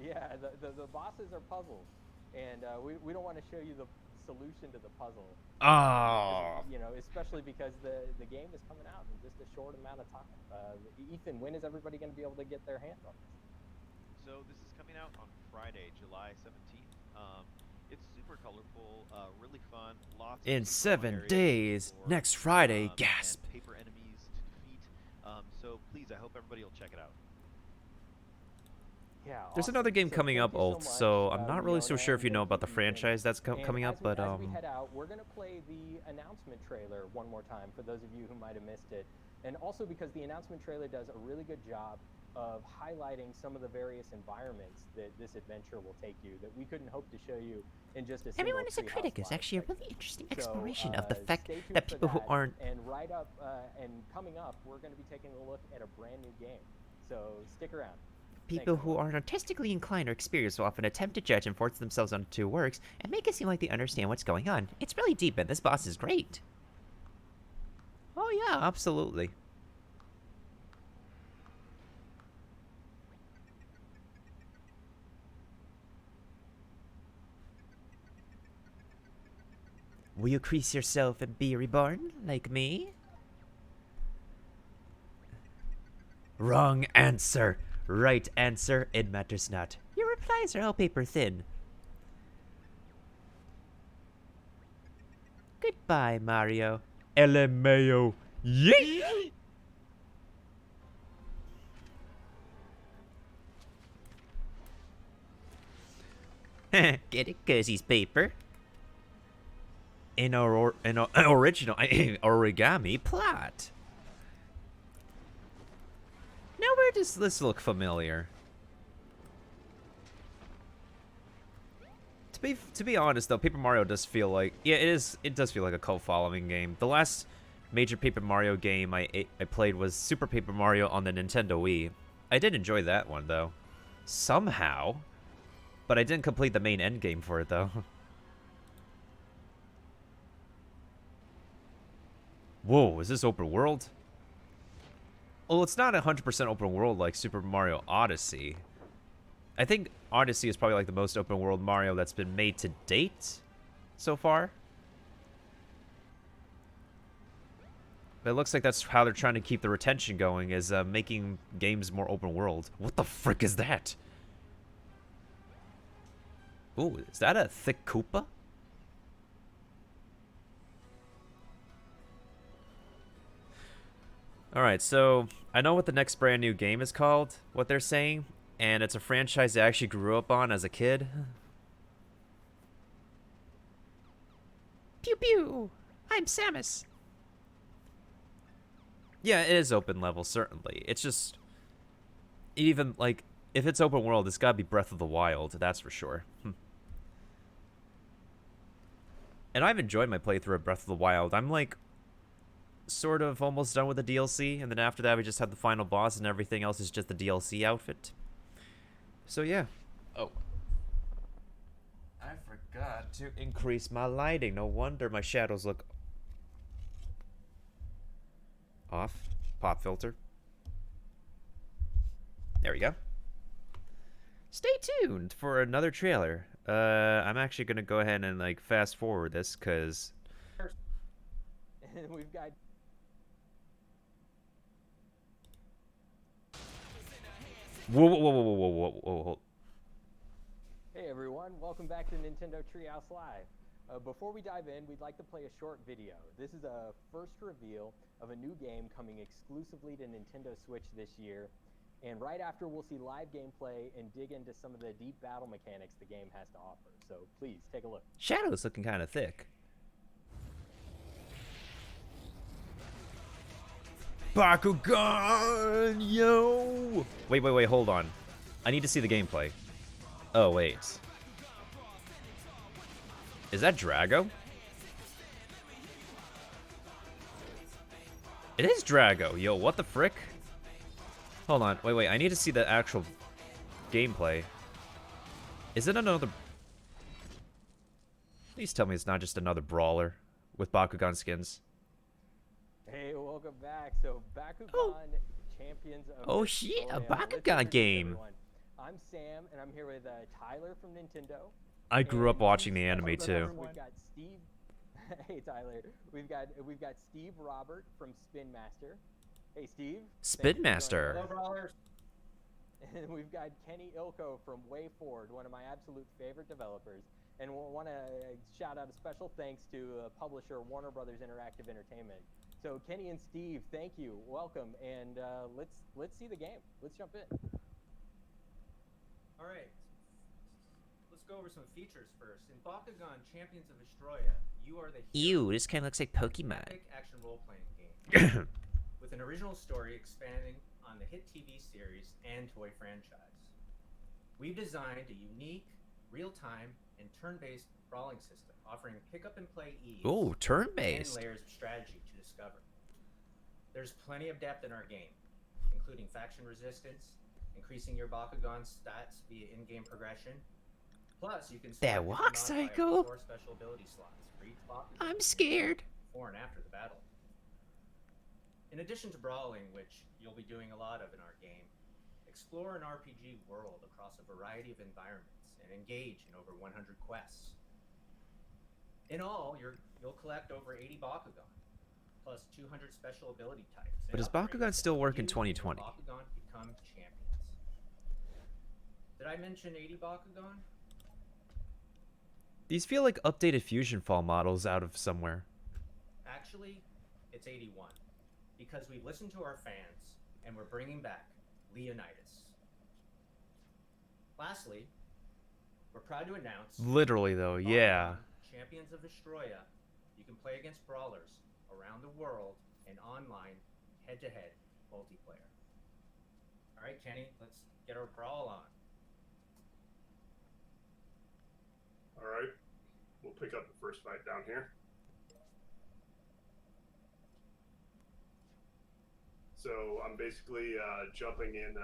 Yeah, the bosses are puzzles, and we don't want to show you the solution to the puzzle. Oh. You know, especially because the game is coming out in just a short amount of time. Ethan, when is everybody going to be able to get their hands on this? So this is coming out on Friday, July 17th. It's super colorful, really fun. Lots of In super 7 fun areas days, for, next Friday, and gasp. paper enemies to defeat. So please, I hope everybody will check it out. Yeah. There's awesome. another game So coming thank up, you so Ult, much, so I'm not really so Leona, sure if you and know thank about the Ethan. franchise that's And coming up, but as we head out, we're gonna play the announcement trailer one more time for those of you who might have missed it, and also because the announcement trailer does a really good job of highlighting some of the various environments that this adventure will take you that we couldn't hope to show you in just a single Everyone is a Treehouse critic is Live actually a segment. really interesting So, exploration of the fact stay tuned that for people who that, aren't and right up and coming up, we're going to be taking a look at a brand new game. So stick around. people Thanks, who everyone. are artistically inclined or experienced will often attempt to judge and force themselves onto works and make it seem like they understand what's going on. It's really deep, and this boss is great. oh yeah, absolutely. Will you crease yourself and be reborn, like me? Wrong answer. Right answer, it matters not. Your replies are all paper thin. Goodbye, Mario. LMAO. Yeet! Get it? 'Cause he's paper. In our original origami plot. Now where does this look familiar? To be honest though, Paper Mario does feel like it does feel like a cult following game. The last major Paper Mario game I played was Super Paper Mario on the Nintendo Wii. I did enjoy that one though. Somehow. But I didn't complete the main end game for it, though. Whoa, is this open world? Well, it's not 100% open world like Super Mario Odyssey. I think Odyssey is probably like the most open world Mario that's been made to date so far. But it looks like that's how they're trying to keep the retention going, is making games more open world. What the frick is that? Ooh, is that a thick Koopa? Alright, so I know what the next brand new game is called, what they're saying, and it's a franchise I actually grew up on as a kid. Pew pew! I'm Samus. Yeah, it is open level, certainly. It's just, even, like, if it's open world, it's gotta be Breath of the Wild, that's for sure. And I've enjoyed my playthrough of Breath of the Wild. I'm, like, sort of almost done with the DLC, and then after that we just have the final boss, and everything else is just the DLC outfit. So, yeah. Oh. I forgot to increase my lighting. No wonder my shadows look off. Pop filter. There we go. Stay tuned for another trailer. I'm actually gonna go ahead and like fast forward this because And we've got whoa. Hey everyone, welcome back to Nintendo Treehouse Live. Before we dive in, we'd like to play a short video. This is a first reveal of a new game coming exclusively to Nintendo Switch this year. And right after, we'll see live gameplay and dig into some of the deep battle mechanics the game has to offer. So please, take a look. Shadow's looking kind of thick. Bakugan, yo! Wait, hold on. I need to see the gameplay. Oh, wait. Is that Drago? It is Drago. Yo, what the frick? Hold on. Wait. I need to see the actual gameplay. Is it another... Please tell me it's not just another brawler with Bakugan skins. Hey, welcome back. So, Bakugan Champions of Oh, shit, a Destroy. Let's Bakugan introduce game. everyone. I'm Sam, and I'm here with Tyler from Nintendo. I grew up And watching the special anime guests, too. We've got Steve. Hey Tyler. We've got Steve Robert from Spin Master. Hey Steve. Spin Thanks for Master. joining us. Hello, brawlers. And we've got Kenny Ilko from Way Forward, one of my absolute favorite developers. And we want to shout out a special thanks to publisher Warner Brothers Interactive Entertainment. So Kenny and Steve, thank you, welcome, and let's see the game. Let's jump in. All right. Let's go over some features first. In Bakugan Champions of Destroya, you are the hero Ew, this kind of looks like Pokemon. epic action role-playing game with an original story expanding on the hit TV series and toy franchise. We've designed a unique, real-time, and turn-based brawling system offering pick-up-and-play ease Ooh, and turn-based. layers of strategy to discover. There's plenty of depth in our game, including faction resistance, increasing your Bakugan stats via in-game progression. Plus, you can That select and walk modify up to cycle? 4 special ability slots for each Bakugan I'm scared. before and after the battle. In addition to brawling, which you'll be doing a lot of in our game, explore an RPG world across a variety of environments and engage in over 100 quests. In all, you'll collect over 80 Bakugan, plus 200 special ability types. But and does Bakugan upgrades still that work in you and your 2020? Bakugan become champions. Did I mention 80 Bakugan? These feel like updated Fusion Fall models out of somewhere. Actually, it's 81, because we listened to our fans and we're bringing back Leonidas. Lastly, we're proud to announce Literally, though, yeah. Bakugan Champions of Destroya. You can play against brawlers around the world and online, head-to-head multiplayer. All right, Kenny, let's get our brawl on. All right, we'll pick up the first fight down here. So I'm basically jumping in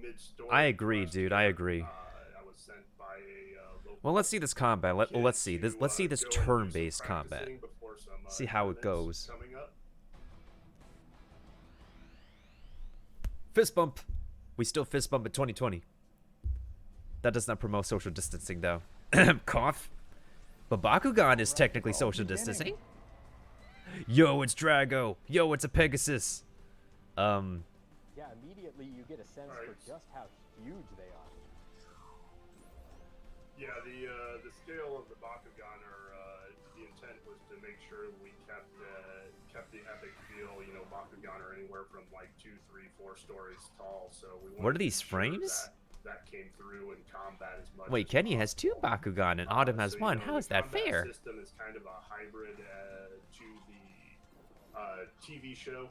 mid-storm. I agree, dude, I agree. I was sent by a local. Well, let's see this combat. Let's see this. to, Let's see this go and do some turn-based combat. practicing before some, See how it tournaments goes. Coming up. Fist bump. We still fist bump in 2020. That does not promote social distancing, though. Cough. But Bakugan is technically social distancing. Yo, it's Drago. Yo, it's a Pegasus. Yeah, immediately you get a sense for just how huge they are. Yeah, the scale of the Bakugan the intent was to make sure we kept the epic feel. You know, Bakugan are anywhere from like 2, 3, 4 stories tall. So we wanted What are to these ensure frames? That came through in combat as much. Wait, as Kenny has possible. 2 Bakugan and Autumn has So, 1. you know, How is the that combat fair? System is kind of a hybrid to the TV show.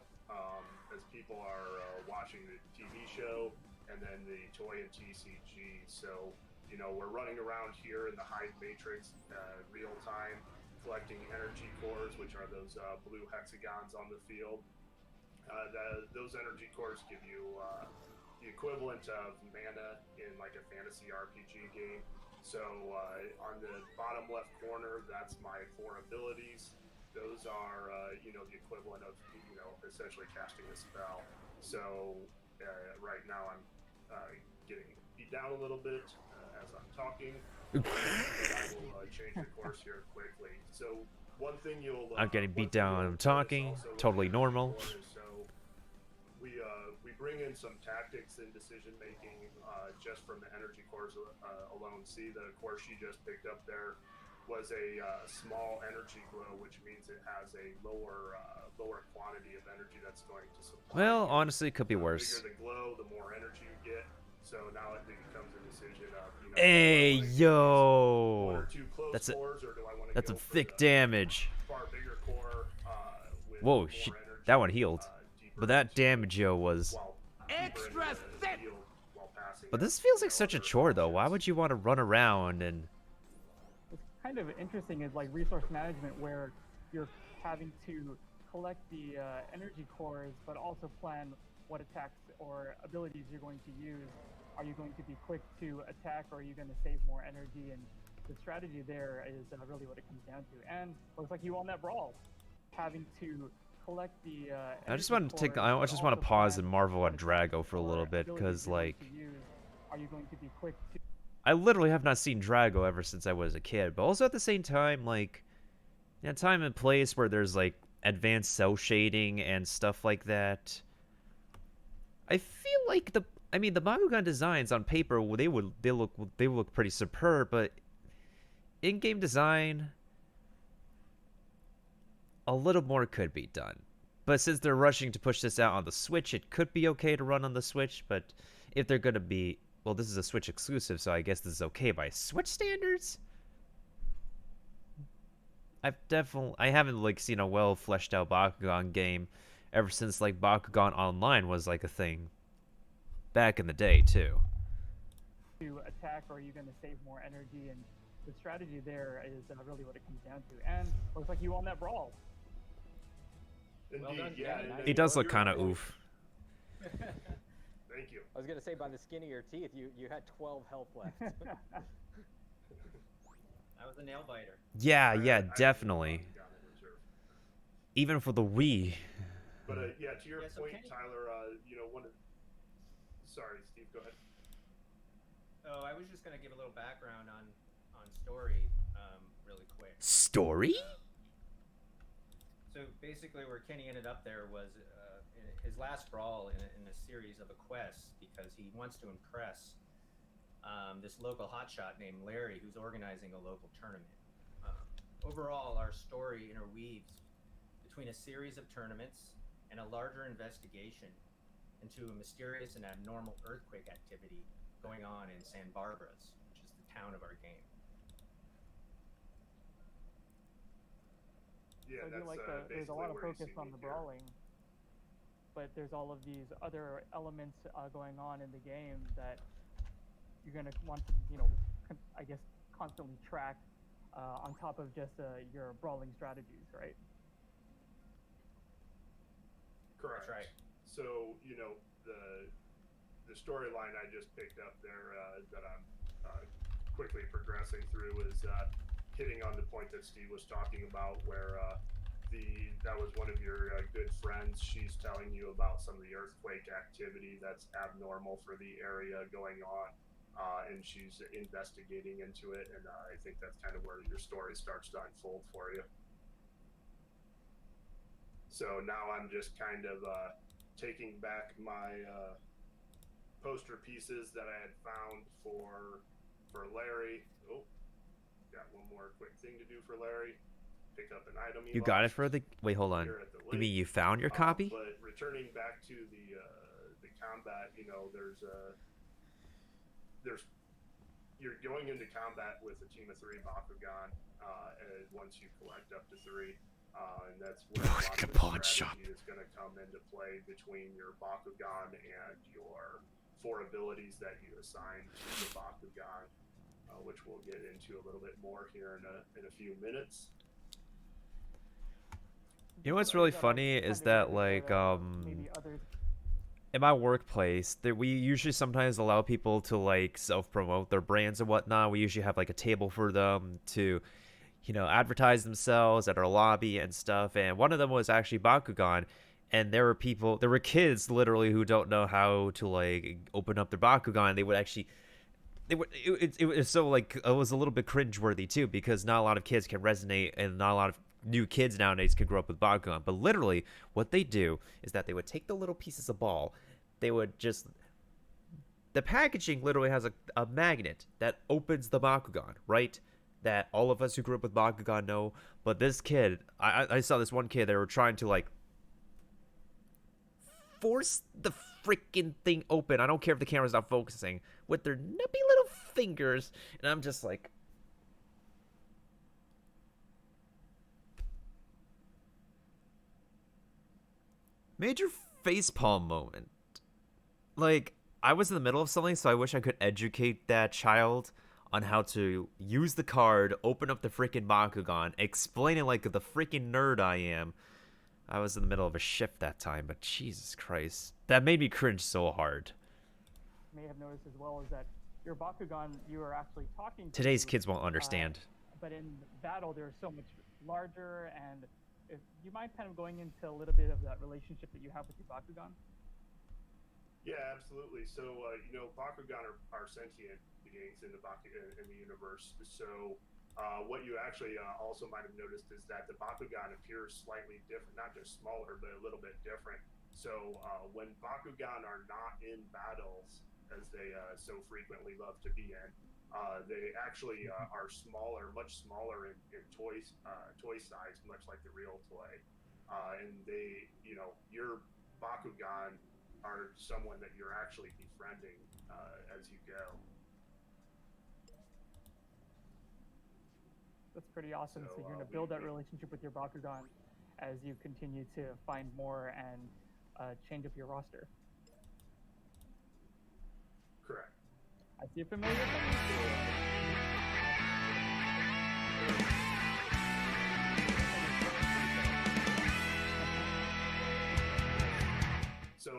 As people are watching the TV show and then the toy and TCG. So, you know, we're running around here in the Hive Matrix real time, collecting energy cores, which are those blue hexagons on the field. Those energy cores give you the equivalent of mana in like a fantasy RPG game. So on the bottom left corner, that's my 4 abilities. Those are, you know, the equivalent of, you know, essentially casting a spell. So right now I'm getting beat down a little bit as I'm talking. But I will change the course here quickly. So one thing you'll... I'm getting beat down. I'm talking. Totally normal. So we bring in some tactics and decision making just from the energy cores alone. See, the core she just picked up there was a small energy glow, which means it has a lower quantity of energy that's going to supply. Well, honestly, it could be worse. The bigger the glow, the more energy you get. So now it becomes a decision of, you know, Hey, do I wanna use 1 yo. or 2 close That's a cores, or do I wanna that's go some for thick the damage. far bigger core with Whoa, more shit. energy, That one healed. deeper But that into- damage, yo, was... while Extra deeper into the thick! field while passing But out, this feels you like know, such a other chore, though. Why options. would you want to run around and... What's kind of interesting is like resource management, where you're having to collect the energy cores, but also plan what attacks or abilities you're going to use. Are you going to be quick to attack, or are you going to save more energy? And the strategy there is really what it comes down to. And looks like you won that brawl, having to collect the. I just want to take... I just want to pause and marvel at Drago for a little bit, because, like... Are you going to be quick to... I literally have not seen Drago ever since I was a kid, but also at the same time, like... In a time and place where there's, like, advanced cell shading and stuff like that... I feel like the... I mean, the Bakugan designs on paper, they look pretty superb, but in-game design, a little more could be done. But since they're rushing to push this out on the Switch, it could be okay to run on the Switch. But if they're gonna be, well, this is a Switch exclusive, so I guess this is okay by Switch standards. I haven't like seen a well fleshed out Bakugan game ever since like Bakugan Online was like a thing. Back in the day, too. To attack, or are you going to save more energy? And the strategy there is really what it comes down to. And looks like you won that brawl. Indeed, Well done, yeah. Kenny. and He does look you're kind of right. oof. Thank you. I was gonna say, by the skin of your teeth, you had 12 health left. That was a nail biter. Yeah, I definitely. got it reserved. Even for the Wii. But yeah, to your Yeah, so point, Kenny- Tyler, you know, sorry, Steve, go ahead. Oh, I was just gonna give a little background on story, really quick. Story? So basically, where Kenny ended up there was in his last brawl in a series of a quest, because he wants to impress this local hotshot named Larry, who's organizing a local tournament. Overall, our story interweaves between a series of tournaments and a larger investigation into a mysterious and abnormal earthquake activity going on in San Barbara's, which is the town of our game. Yeah, So I do that's like there's a lot of focus on the brawling, but there's all of these other elements going on in the game that you're going to want to, you know, I guess constantly track on top of just your brawling strategies, right? Correct. That's right. So, you know, the storyline I just picked up there that I'm quickly progressing through is hitting on the point that Steve was talking about, where that was one of your good friends. She's telling you about some of the earthquake activity that's abnormal for the area going on, and she's investigating into it. And I think that's kind of where your story starts to unfold for you. So now I'm just kind of taking back my poster pieces that I had found for Larry. Oh, got one more quick thing to do for Larry. Pick up an item. You got it for the... Wait, hold on. You mean you found your copy? But returning back to the combat, you know, there's you're going into combat with a team of 3 Bakugan, and once you collect up to 3, and that's where a lot of the strategy is going to come into play between your Bakugan and your 4 abilities that you assign to the Bakugan, which we'll get into a little bit more here in a few minutes. You know what's really funny is that, like, in my workplace, we usually sometimes allow people to, like, self-promote their brands and whatnot. We usually have, like, a table for them to, you know, advertise themselves at our lobby and stuff. And one of them was actually Bakugan. And there were kids literally who don't know how to, like, open up their Bakugan. They would actually... It was so, like, it was a little bit cringeworthy, too, because not a lot of kids can resonate, and not a lot of new kids nowadays can grow up with Bakugan. But literally, what they do is that they would take the little pieces of ball, they would just... The packaging literally has a magnet that opens the Bakugan, right? That all of us who grew up with Bakugan know. But this kid, I saw this one kid, they were trying to, like, force the freaking thing open. I don't care if the camera's not focusing, with their nippy little fingers, and I'm just like... Major facepalm moment. Like, I was in the middle of something, so I wish I could educate that child on how to use the card, open up the freaking Bakugan, explain it like the freaking nerd I am. I was in the middle of a shift that time, but Jesus Christ. That made me cringe so hard. May have noticed as well is that your Bakugan, you are actually talking to. Today's kids won't understand. But in battle, they're so much larger, and if you mind kind of going into a little bit of that relationship that you have with your Bakugan? Yeah, absolutely. So, you know, Bakugan are sentient beings in the universe. So, what you actually also might have noticed is that the Bakugan appears slightly different, not just smaller, but a little bit different. So, when Bakugan are not in battles, as they so frequently love to be in, they actually are smaller, much smaller in toy size, much like the real toy. And they, you know, your Bakugan are someone that you're actually befriending as you go. That's pretty awesome. So you're going to build that relationship with your Bakugan as you continue to find more and change up your roster. Correct. I see a familiar face. So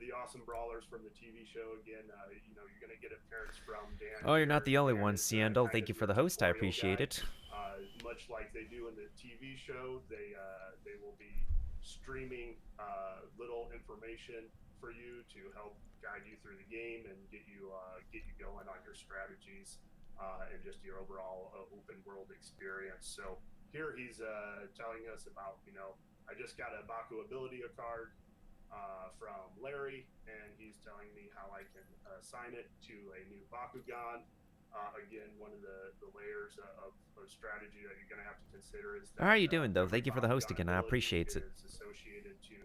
the awesome brawlers from the TV show again. You know, you're gonna get appearance from Dan. Oh, you're not the only one, Siandel. Thank you for the host. I appreciate it. Much like they do in the TV show, they will be streaming little information for you to help guide you through the game and get you going on your strategies and just your overall open world experience. So here he's telling us about, you know, I just got a Baku ability card from Larry, and he's telling me how I can assign it to a new Bakugan. Again, one of the layers of strategy that you're going to have to consider is that, how are you doing, though? Thank you for the host again. I appreciate it. It's associated to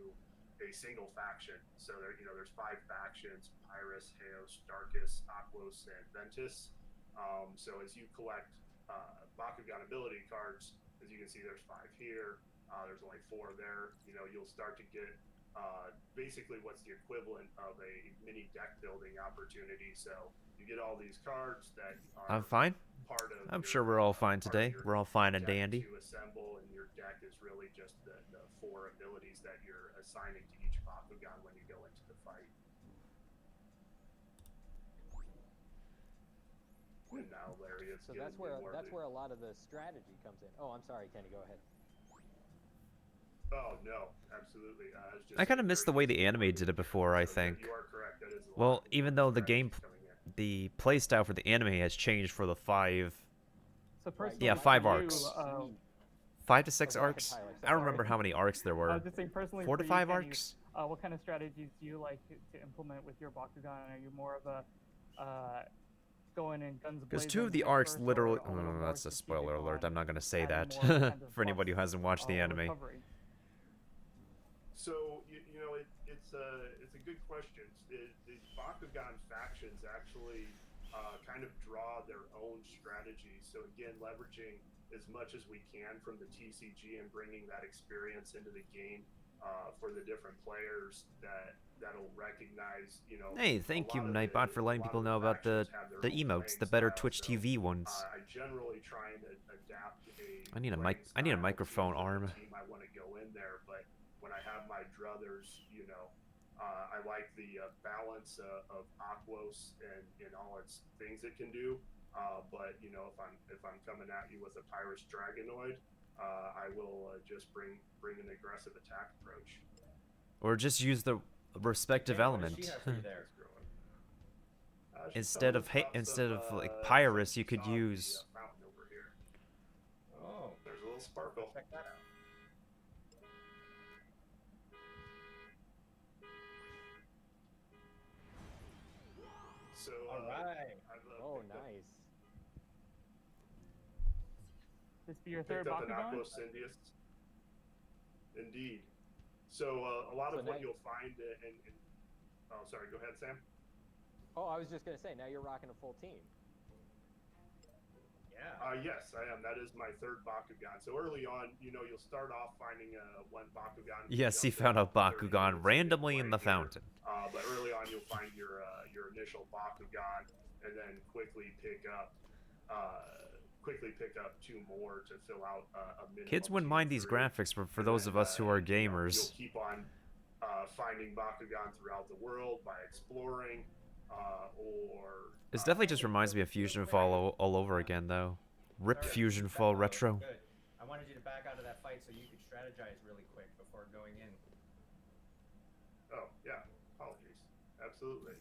a single faction. So there, you know, there's 5 factions: Pyrrhus, Heos, Darkus, Aquos, and Ventus. So as you collect Bakugan ability cards, as you can see, there's 5 here. There's only 4 there. You know, you'll start to get basically what's the equivalent of a mini deck building opportunity. So you get all these cards that are I'm fine. Part of I'm sure we're all fine today. We're all fine and dandy. To assemble, and your deck is really just the 4 abilities that you're assigning to each Bakugan when you go into the fight. it's So giving that's me where more a lot of the strategy comes in. Oh, I'm sorry, Kenny. Go ahead. Oh no, absolutely. It's just I kind of very miss the way the easy anime for did me. it before, I So, yeah, think. you are correct. That is a lot Well, even though the strategy game, coming in. the playstyle for the anime has changed for the 5, So Right, personally, yeah, you 5 for you, arcs. Sweet. 5 to 6 Oh, go ahead, arcs? Tyler, I don't sorry. remember how many arcs there were. just saying personally 4 for to you, 5 Kenny, arcs? what kind of strategies do you like to implement with your Bakugan? Are you more of a going in guns Because blazing 2 of the at arcs first, literally... or a little more that's a strategic spoiler alert. on I'm not going to say adding that more kind of for anybody who buffs, hasn't watched the or anime. recovery? So it's a good question. The Bakugan factions actually kind of draw their own strategy. So again, leveraging as much as we can from the TCG and bringing that experience into the game for the different players that'll recognize. Hey, thank you, a lot of Nightbot, for letting a lot people of know about factions the have their own emotes, the playing better style. Twitch So, TV ones. I generally try and adapt I need a playing I need a style microphone to the arm. team I want to go in there, but when I have my druthers, I like the balance of Aquos and all its things it can do. But if I'm coming at you with a Pyrus Dragonoid, I will just bring an aggressive attack approach. Or just use the respective Kenny, what does element. she have for you there? Instead of like Pyrus, you could use... fountain over here. Oh, There's a little sparkle. check that out. So All right. Oh, nice. This be your picked third up an Bakugan? Aquos Syndius. Indeed. So a lot So of what now- you'll find oh, sorry. Go ahead, Sam. Oh, I was just gonna say, now you're rocking a full team. Yeah. Yes, I am. That is my third Bakugan. So early on, you'll start off finding one Bakugan. Yes, he found a Bakugan randomly in the fountain. But early on, you'll find your initial Bakugan, and then quickly pick up 2 more to fill out a minimum. Kids wouldn't mind these 2-3. graphics, but for And those then, of us who are you'll gamers... keep on finding Bakugan throughout the world by exploring, or... This definitely just reminds me of Fusion Fall all over again, though. RIP Sorry, Fusion check Fall that out. Retro. Good. I wanted you to back out of that fight so you could strategize really quick before going in. Oh, yeah. Apologies. Absolutely.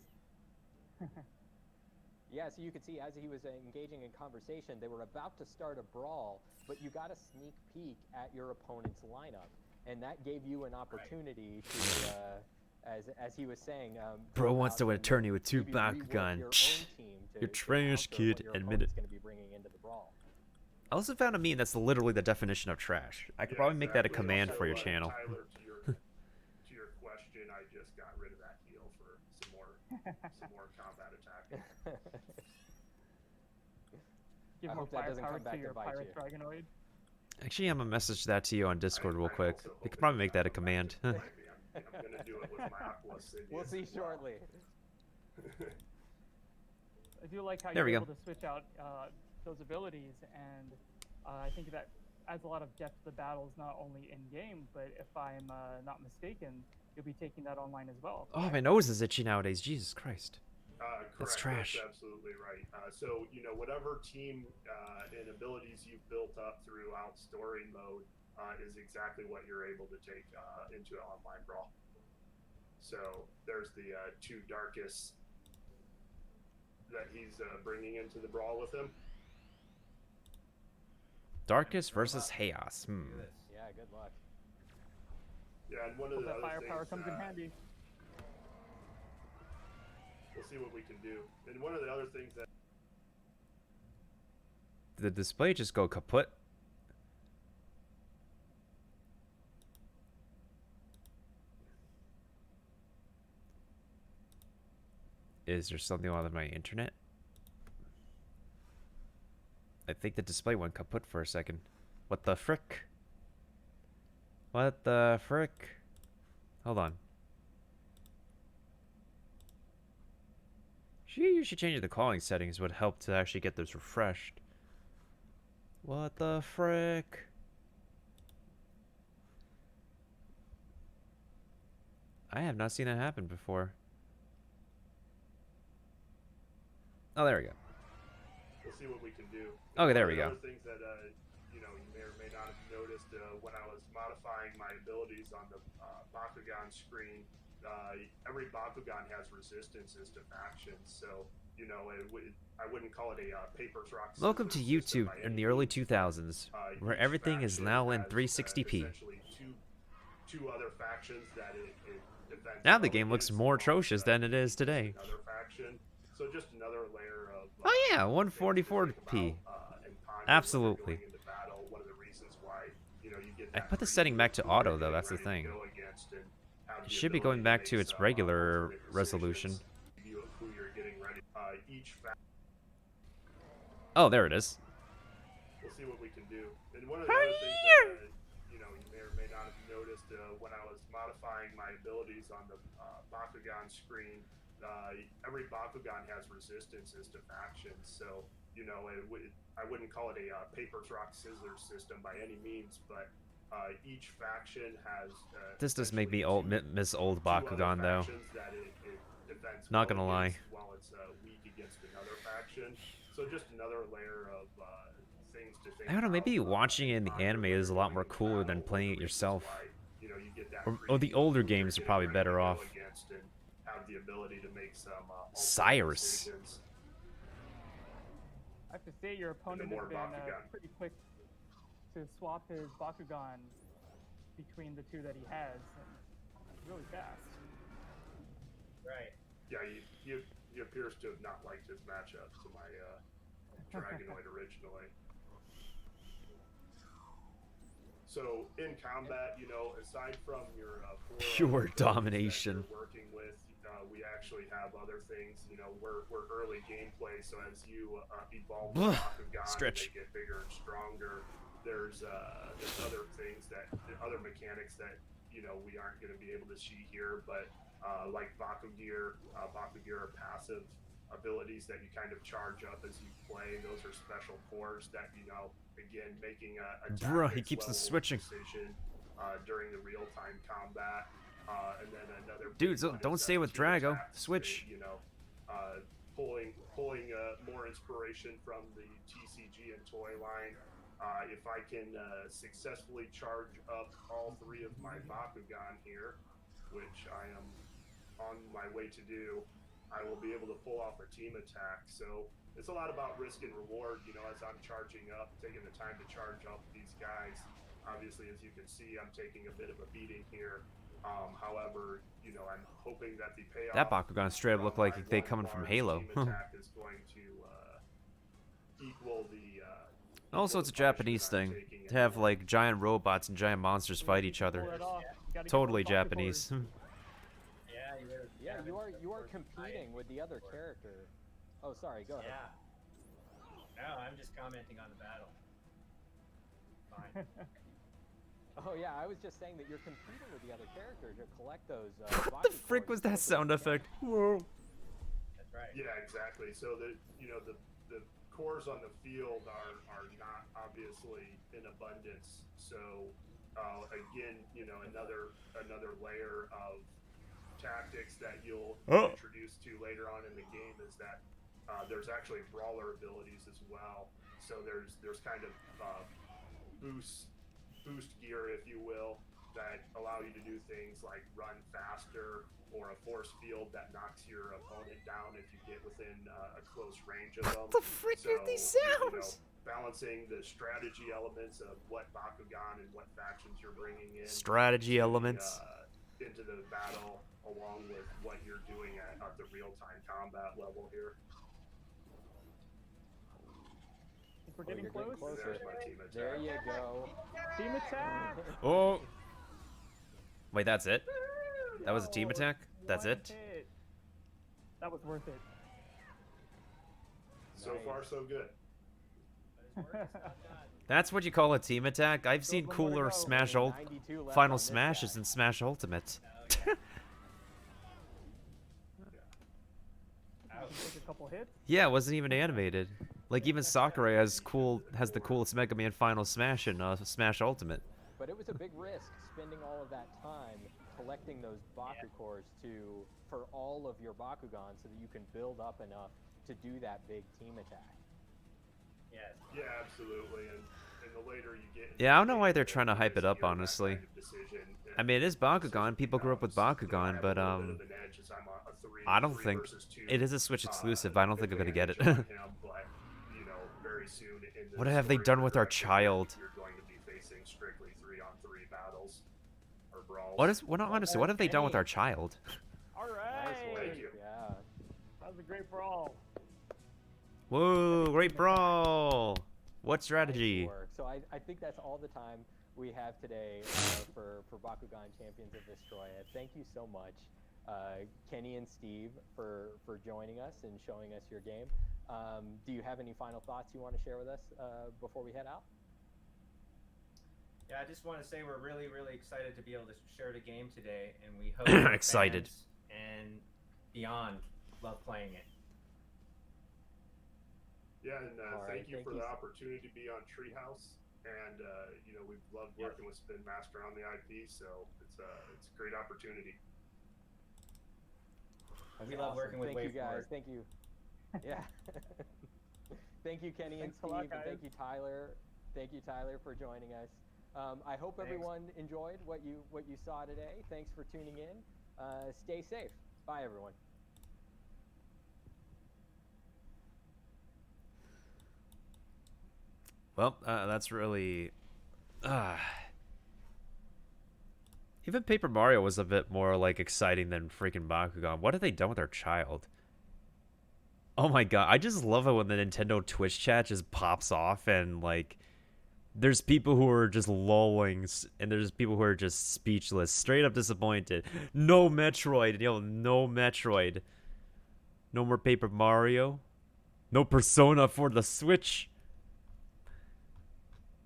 Yeah, so you could see as he was engaging in conversation, they were about to start a brawl, but you got a sneak peek at your opponent's lineup, and that gave you an opportunity to, as he was saying, Bro go wants out to win a and tourney with 2 maybe rework Bakugan. your own team to You're trash, counter kid. what your Admit it. opponent's gonna be bringing into the brawl. I also found a meme that's literally the definition of trash. I could Yeah, probably make that a exactly. command Also, for your channel. Tyler, to your question, I just got rid of that heal for some more combat attack. Give I more hope that doesn't firepower come back to to your bite Pyrus you. Dragonoid. Actually, I'm gonna message that to you on Discord real quick. also You hope could it probably does make that a not come back command. to bite me. I'm gonna do it with my Aquos Syndius We'll see as well. shortly. I do like how There you're we go. able to switch out those abilities, and I think that adds a lot of depth to the battles, not only in game, but if I'm not mistaken, you'll be taking that online as well. Oh, my nose is itchy nowadays. Jesus Christ. Correct. trash. That's absolutely right. So, whatever team and abilities you've built up throughout story mode is exactly what you're able to take into an online brawl. So, there's the 2 darkest that he's bringing into the brawl with him. Darkest versus Chaos. Do this. Yeah, good luck. Yeah, and one of Hope the that other firepower things, comes in handy. we'll see what we can do. And one of the other things that Did the display just go kaput? Is there something wrong with my internet? I think the display went kaput for a second. What the frick? What the frick? Hold on. You should change the calling settings would help to actually get this refreshed. What the frick? I have not seen that happen before. Oh, there we go. we'll see what we can do. Okay, there One we of the go. other things that you know, you may or may not have noticed when I was modifying my abilities on the Bakugan screen. Every Bakugan has resistances to factions, so you know I wouldn't call it a paper rock. Welcome to YouTube in the early 2000s, where everything is now in 360p. Essentially two other factions that it defends. Now the game looks more atrocious than it is today. Another faction, so just another layer of. Oh yeah, 144p. Absolutely. One of the reasons why, you know, you get I that put the free setting back to who auto you're though, getting that's the ready to thing. go against and have It the should be ability going to back make to its some, regular ultimate resolution. decisions, view of who you're getting ready. Each Oh, there it is. we'll see what we can do. And one of the other things that, you know, you may or may not have noticed when I was modifying my abilities on the Bakugan screen. Every Bakugan has resistances to factions, so you know I wouldn't call it a paper rock scissors system by any means, but each faction has. This does make me miss old Bakugan though. That it defends Not gonna lie. while it's weak against another faction. So just another layer of things to think. I don't know, maybe about, watching it in the anime is a lot more cooler than playing it yourself. Or the older games are probably better off. Have the ability to make some Cyrus. I have to say, your opponent has been pretty quick to swap his Bakugan between the two that he has, and really fast. Right. Yeah, he appears to have not liked his matchup to my Dragonoid originally. So in combat, you know, aside from your pure domination, you're working with, we actually have other things. You know, we're early gameplay, so as you evolve the Bakugan, they get bigger and stronger. There's other things other mechanics that you know we aren't going to be able to see here, but like Bakugear are passive abilities that you kind of charge up as you play. Those are special cores that, you know, again, making a bruh, he keeps the switching decision during the real-time combat. And then another dude, don't stay with Drago. Switch. You know, pulling more inspiration from the TCG and toy line. If I can successfully charge up all three of my Bakugan here, which I am on my way to do, I will be able to pull off a team attack. So it's a lot about risk and reward, you know, as I'm charging up, taking the time to charge up these guys. Obviously, as you can see, I'm taking a bit of a beating here. However, you know, I'm hoping that the payoff. That Bakugan straight up look like they coming from Halo. Team attack is going to equal the. Also, it's a Japanese thing to have like giant robots and giant monsters fight each other. Totally Japanese. Yeah, you are competing with the other character. Oh, sorry, go ahead. Yeah. No, I'm just commenting on the battle. Fine. Oh yeah, I was just saying that you're competing with the other character to collect those. What the frick was that sound effect? Whoa. That's right. Yeah, exactly. So the cores on the field are not obviously in abundance. So again, you know, another layer of tactics that you'll introduce to later on in the game is that there's actually brawler abilities as well. So there's kind of boost gear, if you will, that allow you to do things like run faster, or a force field that knocks your opponent down if you get within a close range of them. What the frick are these sounds? You know, balancing the strategy elements of what Bakugan and what factions you're bringing in. Strategy elements into the battle, along with what you're doing at the real-time combat level here. We're getting close. There's my team attack. There you go. Team attack. Oh. Wait, that's it? That was a team attack? That's it? That was worth it. So far, so good. That's what you call a team attack? I've seen cooler Final Smashes than Smash Ultimate. Take a couple hits. Yeah, it wasn't even animated. Like, even Sakurai has the coolest Mega Man Final Smash in Smash Ultimate. But it was a big risk spending all of that time collecting those Baku cores for all of your Bakugan so that you can build up enough to do that big team attack. Yeah. Yeah, absolutely. And the later you get, Yeah, I don't know why they're trying to hype it up, honestly. I mean, it is Bakugan. People grew up with Bakugan, but I don't think it is a Switch exclusive. But I don't think I'm gonna get it. But very soon in the What have they story done with our progression, child? You're going to be facing strictly 3-on-3 battles or brawls. What is? Well, no, honestly, what have they done with our child? All Nice right. work. Thank you. Yeah. That was a great brawl. Whoa, great brawl! What strategy? Nice work. So I think that's all the time we have today for Bakugan Champions of Destroya. Thank you so much, Kenny and Steve, for joining us and showing us your game. Do you have any final thoughts you want to share with us before we head out? Yeah, I just want to say we're really, really excited to be able to share the game today, and we hope our Excited. fans and beyond love playing it. Yeah, and All right, thank you thank for you. the opportunity to be on Treehouse. And we've loved working with Spin Master on the IP, so it's a great opportunity. We love working with Thank you guys. WaveForward. Thank you. Yeah. Thank you, Kenny and Thanks a Steve, lot, and guys. thank you, Tyler. Thank you, Tyler, for joining us. I hope Thanks. everyone enjoyed what you saw today. Thanks for tuning in. Stay safe. Bye, everyone. Well, that's really. Even Paper Mario was a bit more like exciting than freaking Bakugan. What have they done with our child? Oh my god, I just love it when the Nintendo Twitch chat just pops off and like there's people who are just lolling and there's people who are just speechless, straight up disappointed. No Metroid, no Metroid. No more Paper Mario. No Persona for the Switch.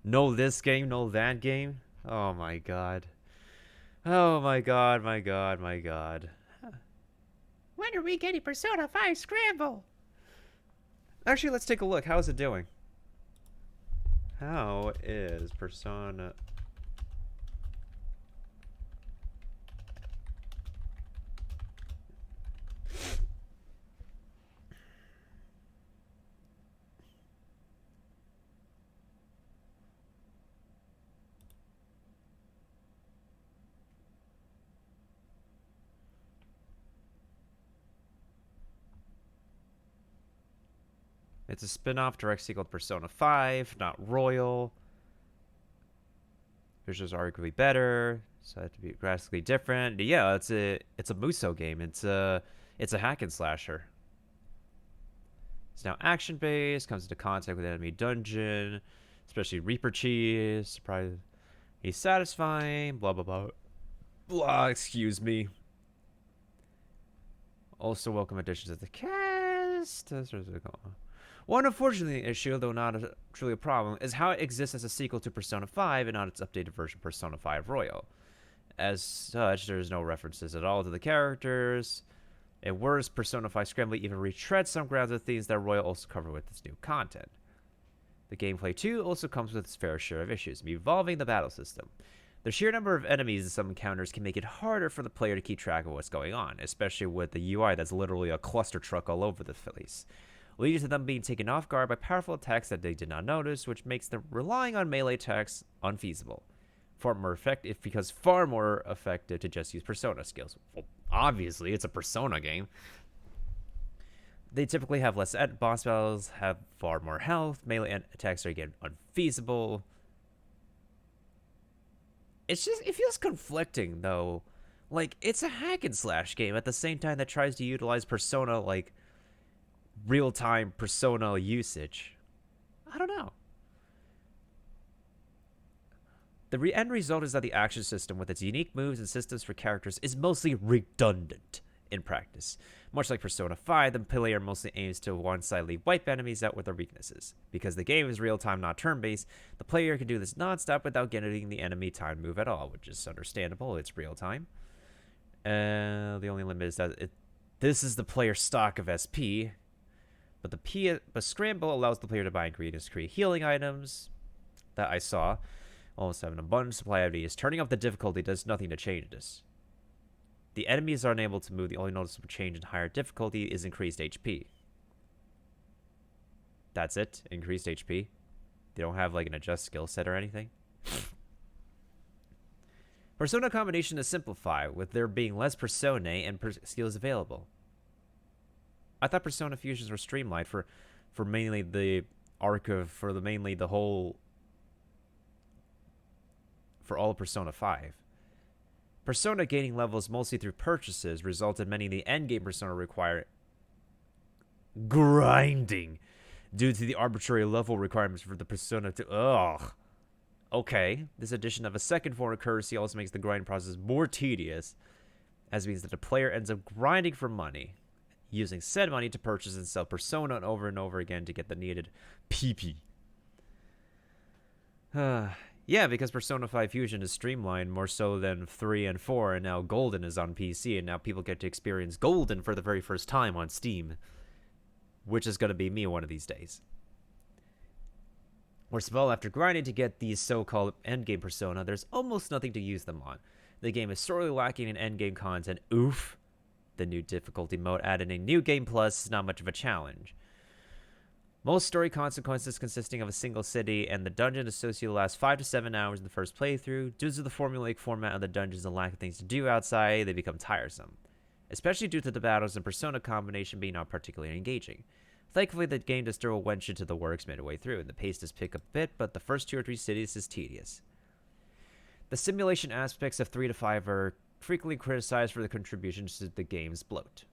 No this game, no that game. Oh my god. Oh my god, my god, my god. When are we getting Persona 5 Scramble? Actually, let's take a look. How's it doing? How is Persona... It's a spin-off direct sequel to Persona 5, not Royal. Visuals are arguably better, so it had to be drastically different. Yeah, it's a Muso game. It's a hack and slasher. It's now action-based, comes into contact with enemy dungeon, especially Reaper Cheese. Surprise, he's satisfying. Blah blah blah. Blah. Excuse me. Also, welcome additions to the cast. One unfortunate issue, though not truly a problem, is how it exists as a sequel to Persona 5 and not its updated version Persona 5 Royal. As such, there's no references at all to the characters. And worse, Persona 5 Scramble even retreads some grounds of themes that Royal also covered with its new content. The gameplay too also comes with its fair share of issues, evolving the battle system. The sheer number of enemies in some encounters can make it harder for the player to keep track of what's going on, especially with the UI that's literally a cluster truck all over the place, leading to them being taken off guard by powerful attacks that they did not notice, which makes them relying on melee attacks unfeasible. Far more effective to just use Persona skills. Well, obviously, it's a Persona game. They typically have less boss battles, have far more health, melee attacks are again unfeasible. It feels conflicting though. Like, it's a hack and slash game at the same time that tries to utilize Persona like real-time Persona usage. I don't know. The end result is that the action system with its unique moves and systems for characters is mostly redundant in practice. Much like Persona 5, the player mostly aims to one-sidedly wipe enemies out with their weaknesses. Because the game is real-time, not turn-based, the player can do this non-stop without getting the enemy time move at all, which is understandable. It's real-time. The only limit is that this is the player's stock of SP, but Scramble allows the player to buy ingredients to create healing items that I saw. Almost have an abundant supply of these. Turning up the difficulty does nothing to change this. The enemies are unable to move. The only noticeable change in higher difficulty is increased HP. That's it? Increased HP? They don't have like an adjust skill set or anything? Persona combination is simplified, with there being less personae and skills available. I thought Persona fusions were streamlined for mainly the arc of, mainly the whole, for all of Persona 5. Persona gaining levels mostly through purchases resulted many of the endgame Persona require grinding due to the arbitrary level requirements for the Persona to. Ugh. Okay, this addition of a second form of currency also makes the grind process more tedious, as it means that the player ends up grinding for money, using said money to purchase and sell Persona over and over again to get the needed PP. Yeah, because Persona 5 Fusion is streamlined more so than 3 and 4, and now Golden is on PC, and now people get to experience Golden for the very first time on Steam, which is going to be me one of these days. Worst of all, after grinding to get these so-called endgame Persona, there's almost nothing to use them on. The game is sorely lacking in endgame content. Oof. The new difficulty mode added a new game plus is not much of a challenge. Most story consequences consisting of a single city and the dungeon associated last 5 to 7 hours in the first playthrough. Due to the formulaic format of the dungeons and lack of things to do outside, they become tiresome. Especially due to the battles and Persona combination being not particularly engaging. Thankfully, the game does throw a wench into the works midway through, and the pace does pick up a bit, but the first 2 or 3 cities is tedious. The simulation aspects of 3 to 5 are frequently criticized for the contributions to the game's bloat.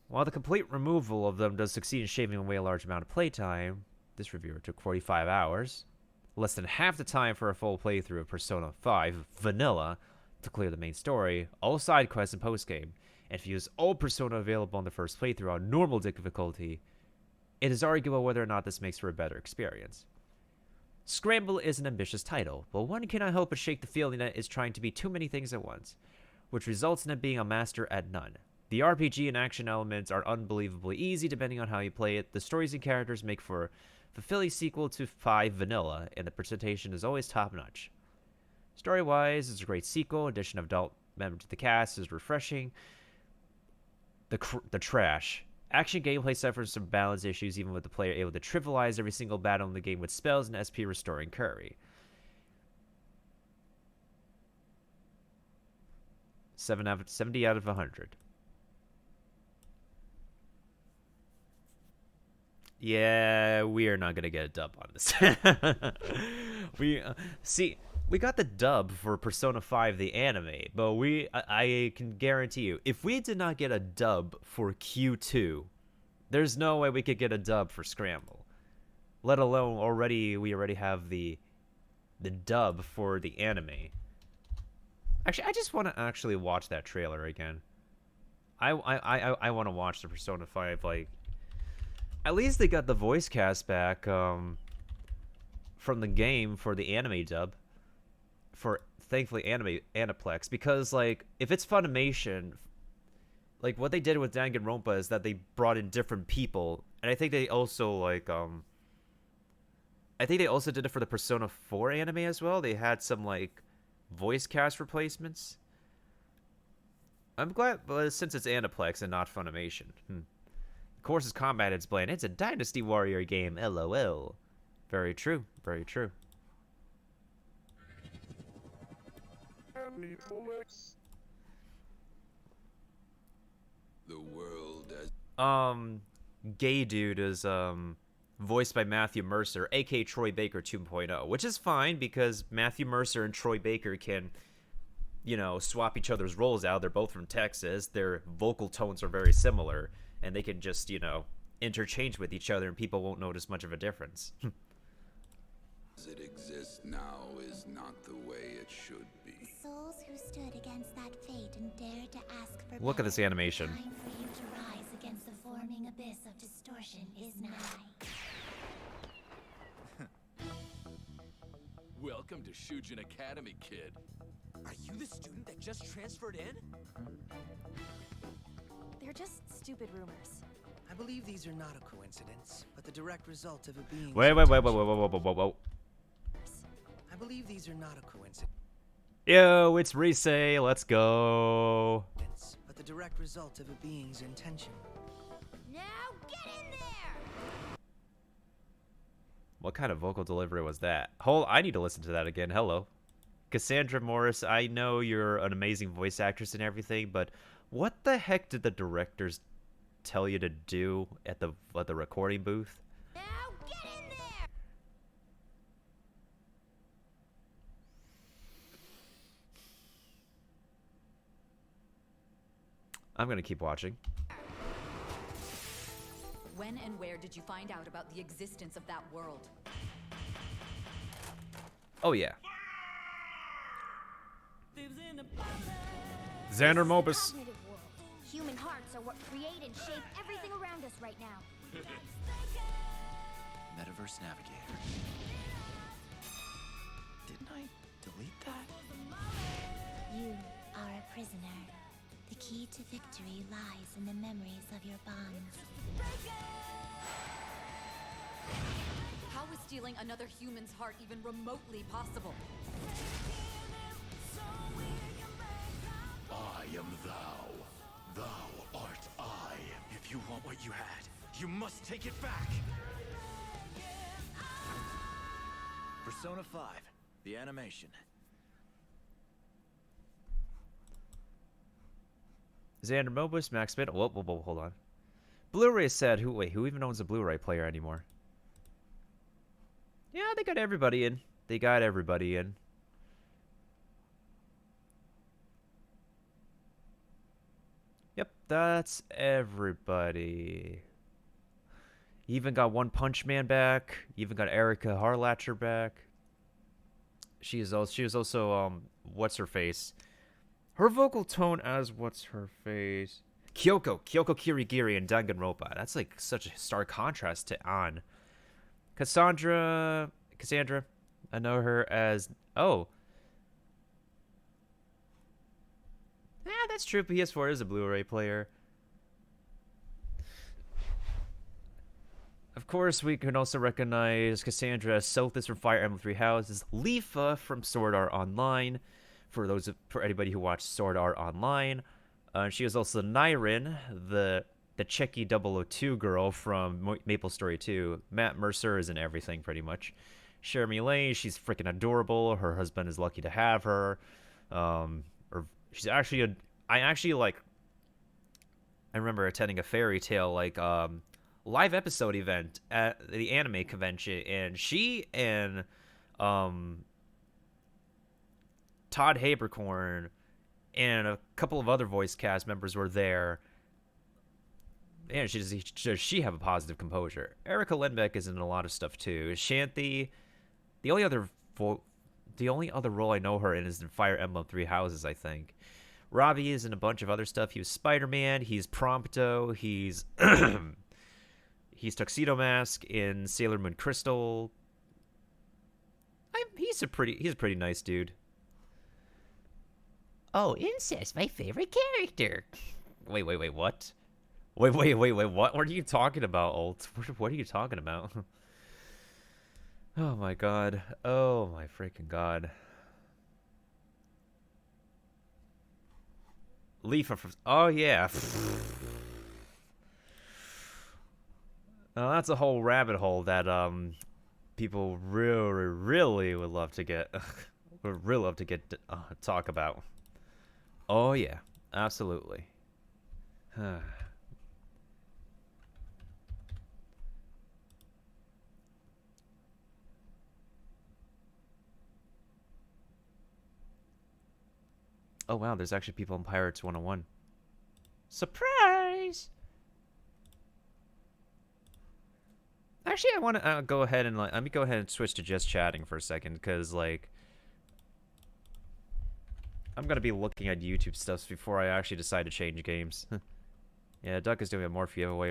While the complete removal of them does succeed in shaving away a large amount of playtime, this reviewer took 45 hours, less than half the time for a full playthrough of Persona 5 Vanilla, to clear the main story, all side quests and postgame, and if you use all Persona available in the first playthrough on normal difficulty, it is arguable whether or not this makes for a better experience. Scramble is an ambitious title, but one cannot help but shake the feeling that it's trying to be too many things at once, which results in it being a master at none. The RPG and action elements are unbelievably easy depending on how you play it. The stories and characters make for a fulfilling sequel to 5 Vanilla, and the presentation is always top-notch. Story-wise, it's a great sequel. Addition of adult members to the cast is refreshing. The trash. Action gameplay suffers from balance issues, even with the player able to trivialize every single battle in the game with spells and SP restoring curry. 70 out of 100. Yeah, we are not gonna get a dub on this. We got the dub for Persona 5 the anime, but I can guarantee you, if we did not get a dub for Q2, there's no way we could get a dub for Scramble. Let alone we already have the dub for the anime. Actually, I just want to actually watch that trailer again. I want to watch the Persona 5, like, at least they got the voice cast back from the game for the anime dub. For, thankfully, Aniplex. Because, like, if it's Funimation, like, what they did with Danganronpa is that they brought in different people. And I think they also, like, I think they also did it for the Persona 4 anime as well. They had some, like, voice cast replacements. I'm glad, but since it's Aniplex and not Funimation. Of course, its combat is bland. It's a Dynasty Warrior game, LOL. Very true, very true. The world as Gay Dude is voiced by Matthew Mercer, aka Troy Baker 2.0, which is fine because Matthew Mercer and Troy Baker can, you know, swap each other's roles out. They're both from Texas. Their vocal tones are very similar, and they can just, you know, interchange with each other, and people won't notice much of a difference. as it exists now is not the way it should be. Souls who stood against that fate and dared to ask for Look at this better. animation. Time for you to rise against the forming abyss of distortion is nigh. Welcome to Shujin Academy, kid. Are you the student that just transferred in? They're just stupid rumors. I believe these are not a coincidence, but the direct result of a being. Wait. I believe these are not a coincidence, Yo, it's Risei. Let's go. but the direct result of a being's intention. Now get in there! What kind of vocal delivery was that? I need to listen to that again. Hello. Cassandra Morris, I know you're an amazing voice actress and everything, but what the heck did the directors tell you to do at the recording booth? Now get in there! I'm gonna keep watching. When and where did you find out about the existence of that world? Oh yeah. Xander Mobus. Cognitive world. Human hearts are what create and shape everything around us right now. Metaverse Navigator. Didn't I delete that? You are a prisoner. The key to victory lies in the memories of your bonds. How is stealing another human's heart even remotely possible? I am thou. Thou art I. If you want what you had, you must take it back. Persona 5, the animation. Xander Mobus, Max Smith. Whoa, hold on. Blu-ray said, who even owns a Blu-ray player anymore? Yeah, they got everybody in. They got everybody in. Yep, that's everybody. Even got One Punch Man back. Even got Erica Harlacher back. She was also what's her face? Her vocal tone as what's her face? Kyoko Kirigiri and Danganronpa. That's like such a stark contrast to An. Cassandra, I know her as yeah, that's true. PS4 is a Blu-ray player. Of course, we can also recognize Cassandra as Sothis from Fire Emblem Three Houses, Leafa from Sword Art Online, for anybody who watched Sword Art Online. She was also Nyrin, the Checky 002 girl from Maple Story 2. Matt Mercer is in everything, pretty much. Jeremy Lane, she's freaking adorable. Her husband is lucky to have her. She's actually I remember attending a Fairy Tale live episode event at the anime convention, and she and Todd Habercorn and a couple of other voice cast members were there. And does she have a positive composure? Erica Lindbeck is in a lot of stuff too. Shanti, the only other role I know her in is in Fire Emblem Three Houses, I think. Robbie is in a bunch of other stuff. He was Spider-Man. He's Prompto. He's he's Tuxedo Mask in Sailor Moon Crystal. He's a pretty nice dude. Oh, incest, my favorite character. Wait, what? Wait, what are you talking about, Ult? What are you talking about? Oh my god. Oh my freaking god. Leafa from... Oh yeah. That's a whole rabbit hole that people really would love to get talk about. Oh yeah, absolutely. Oh wow, there's actually people in Pirates 101. Surprise! Actually, I want to go ahead and let me go ahead and switch to just chatting for a second, because I'm gonna be looking at YouTube stuff before I actually decide to change games. Yeah, Duck is doing a Morph giveaway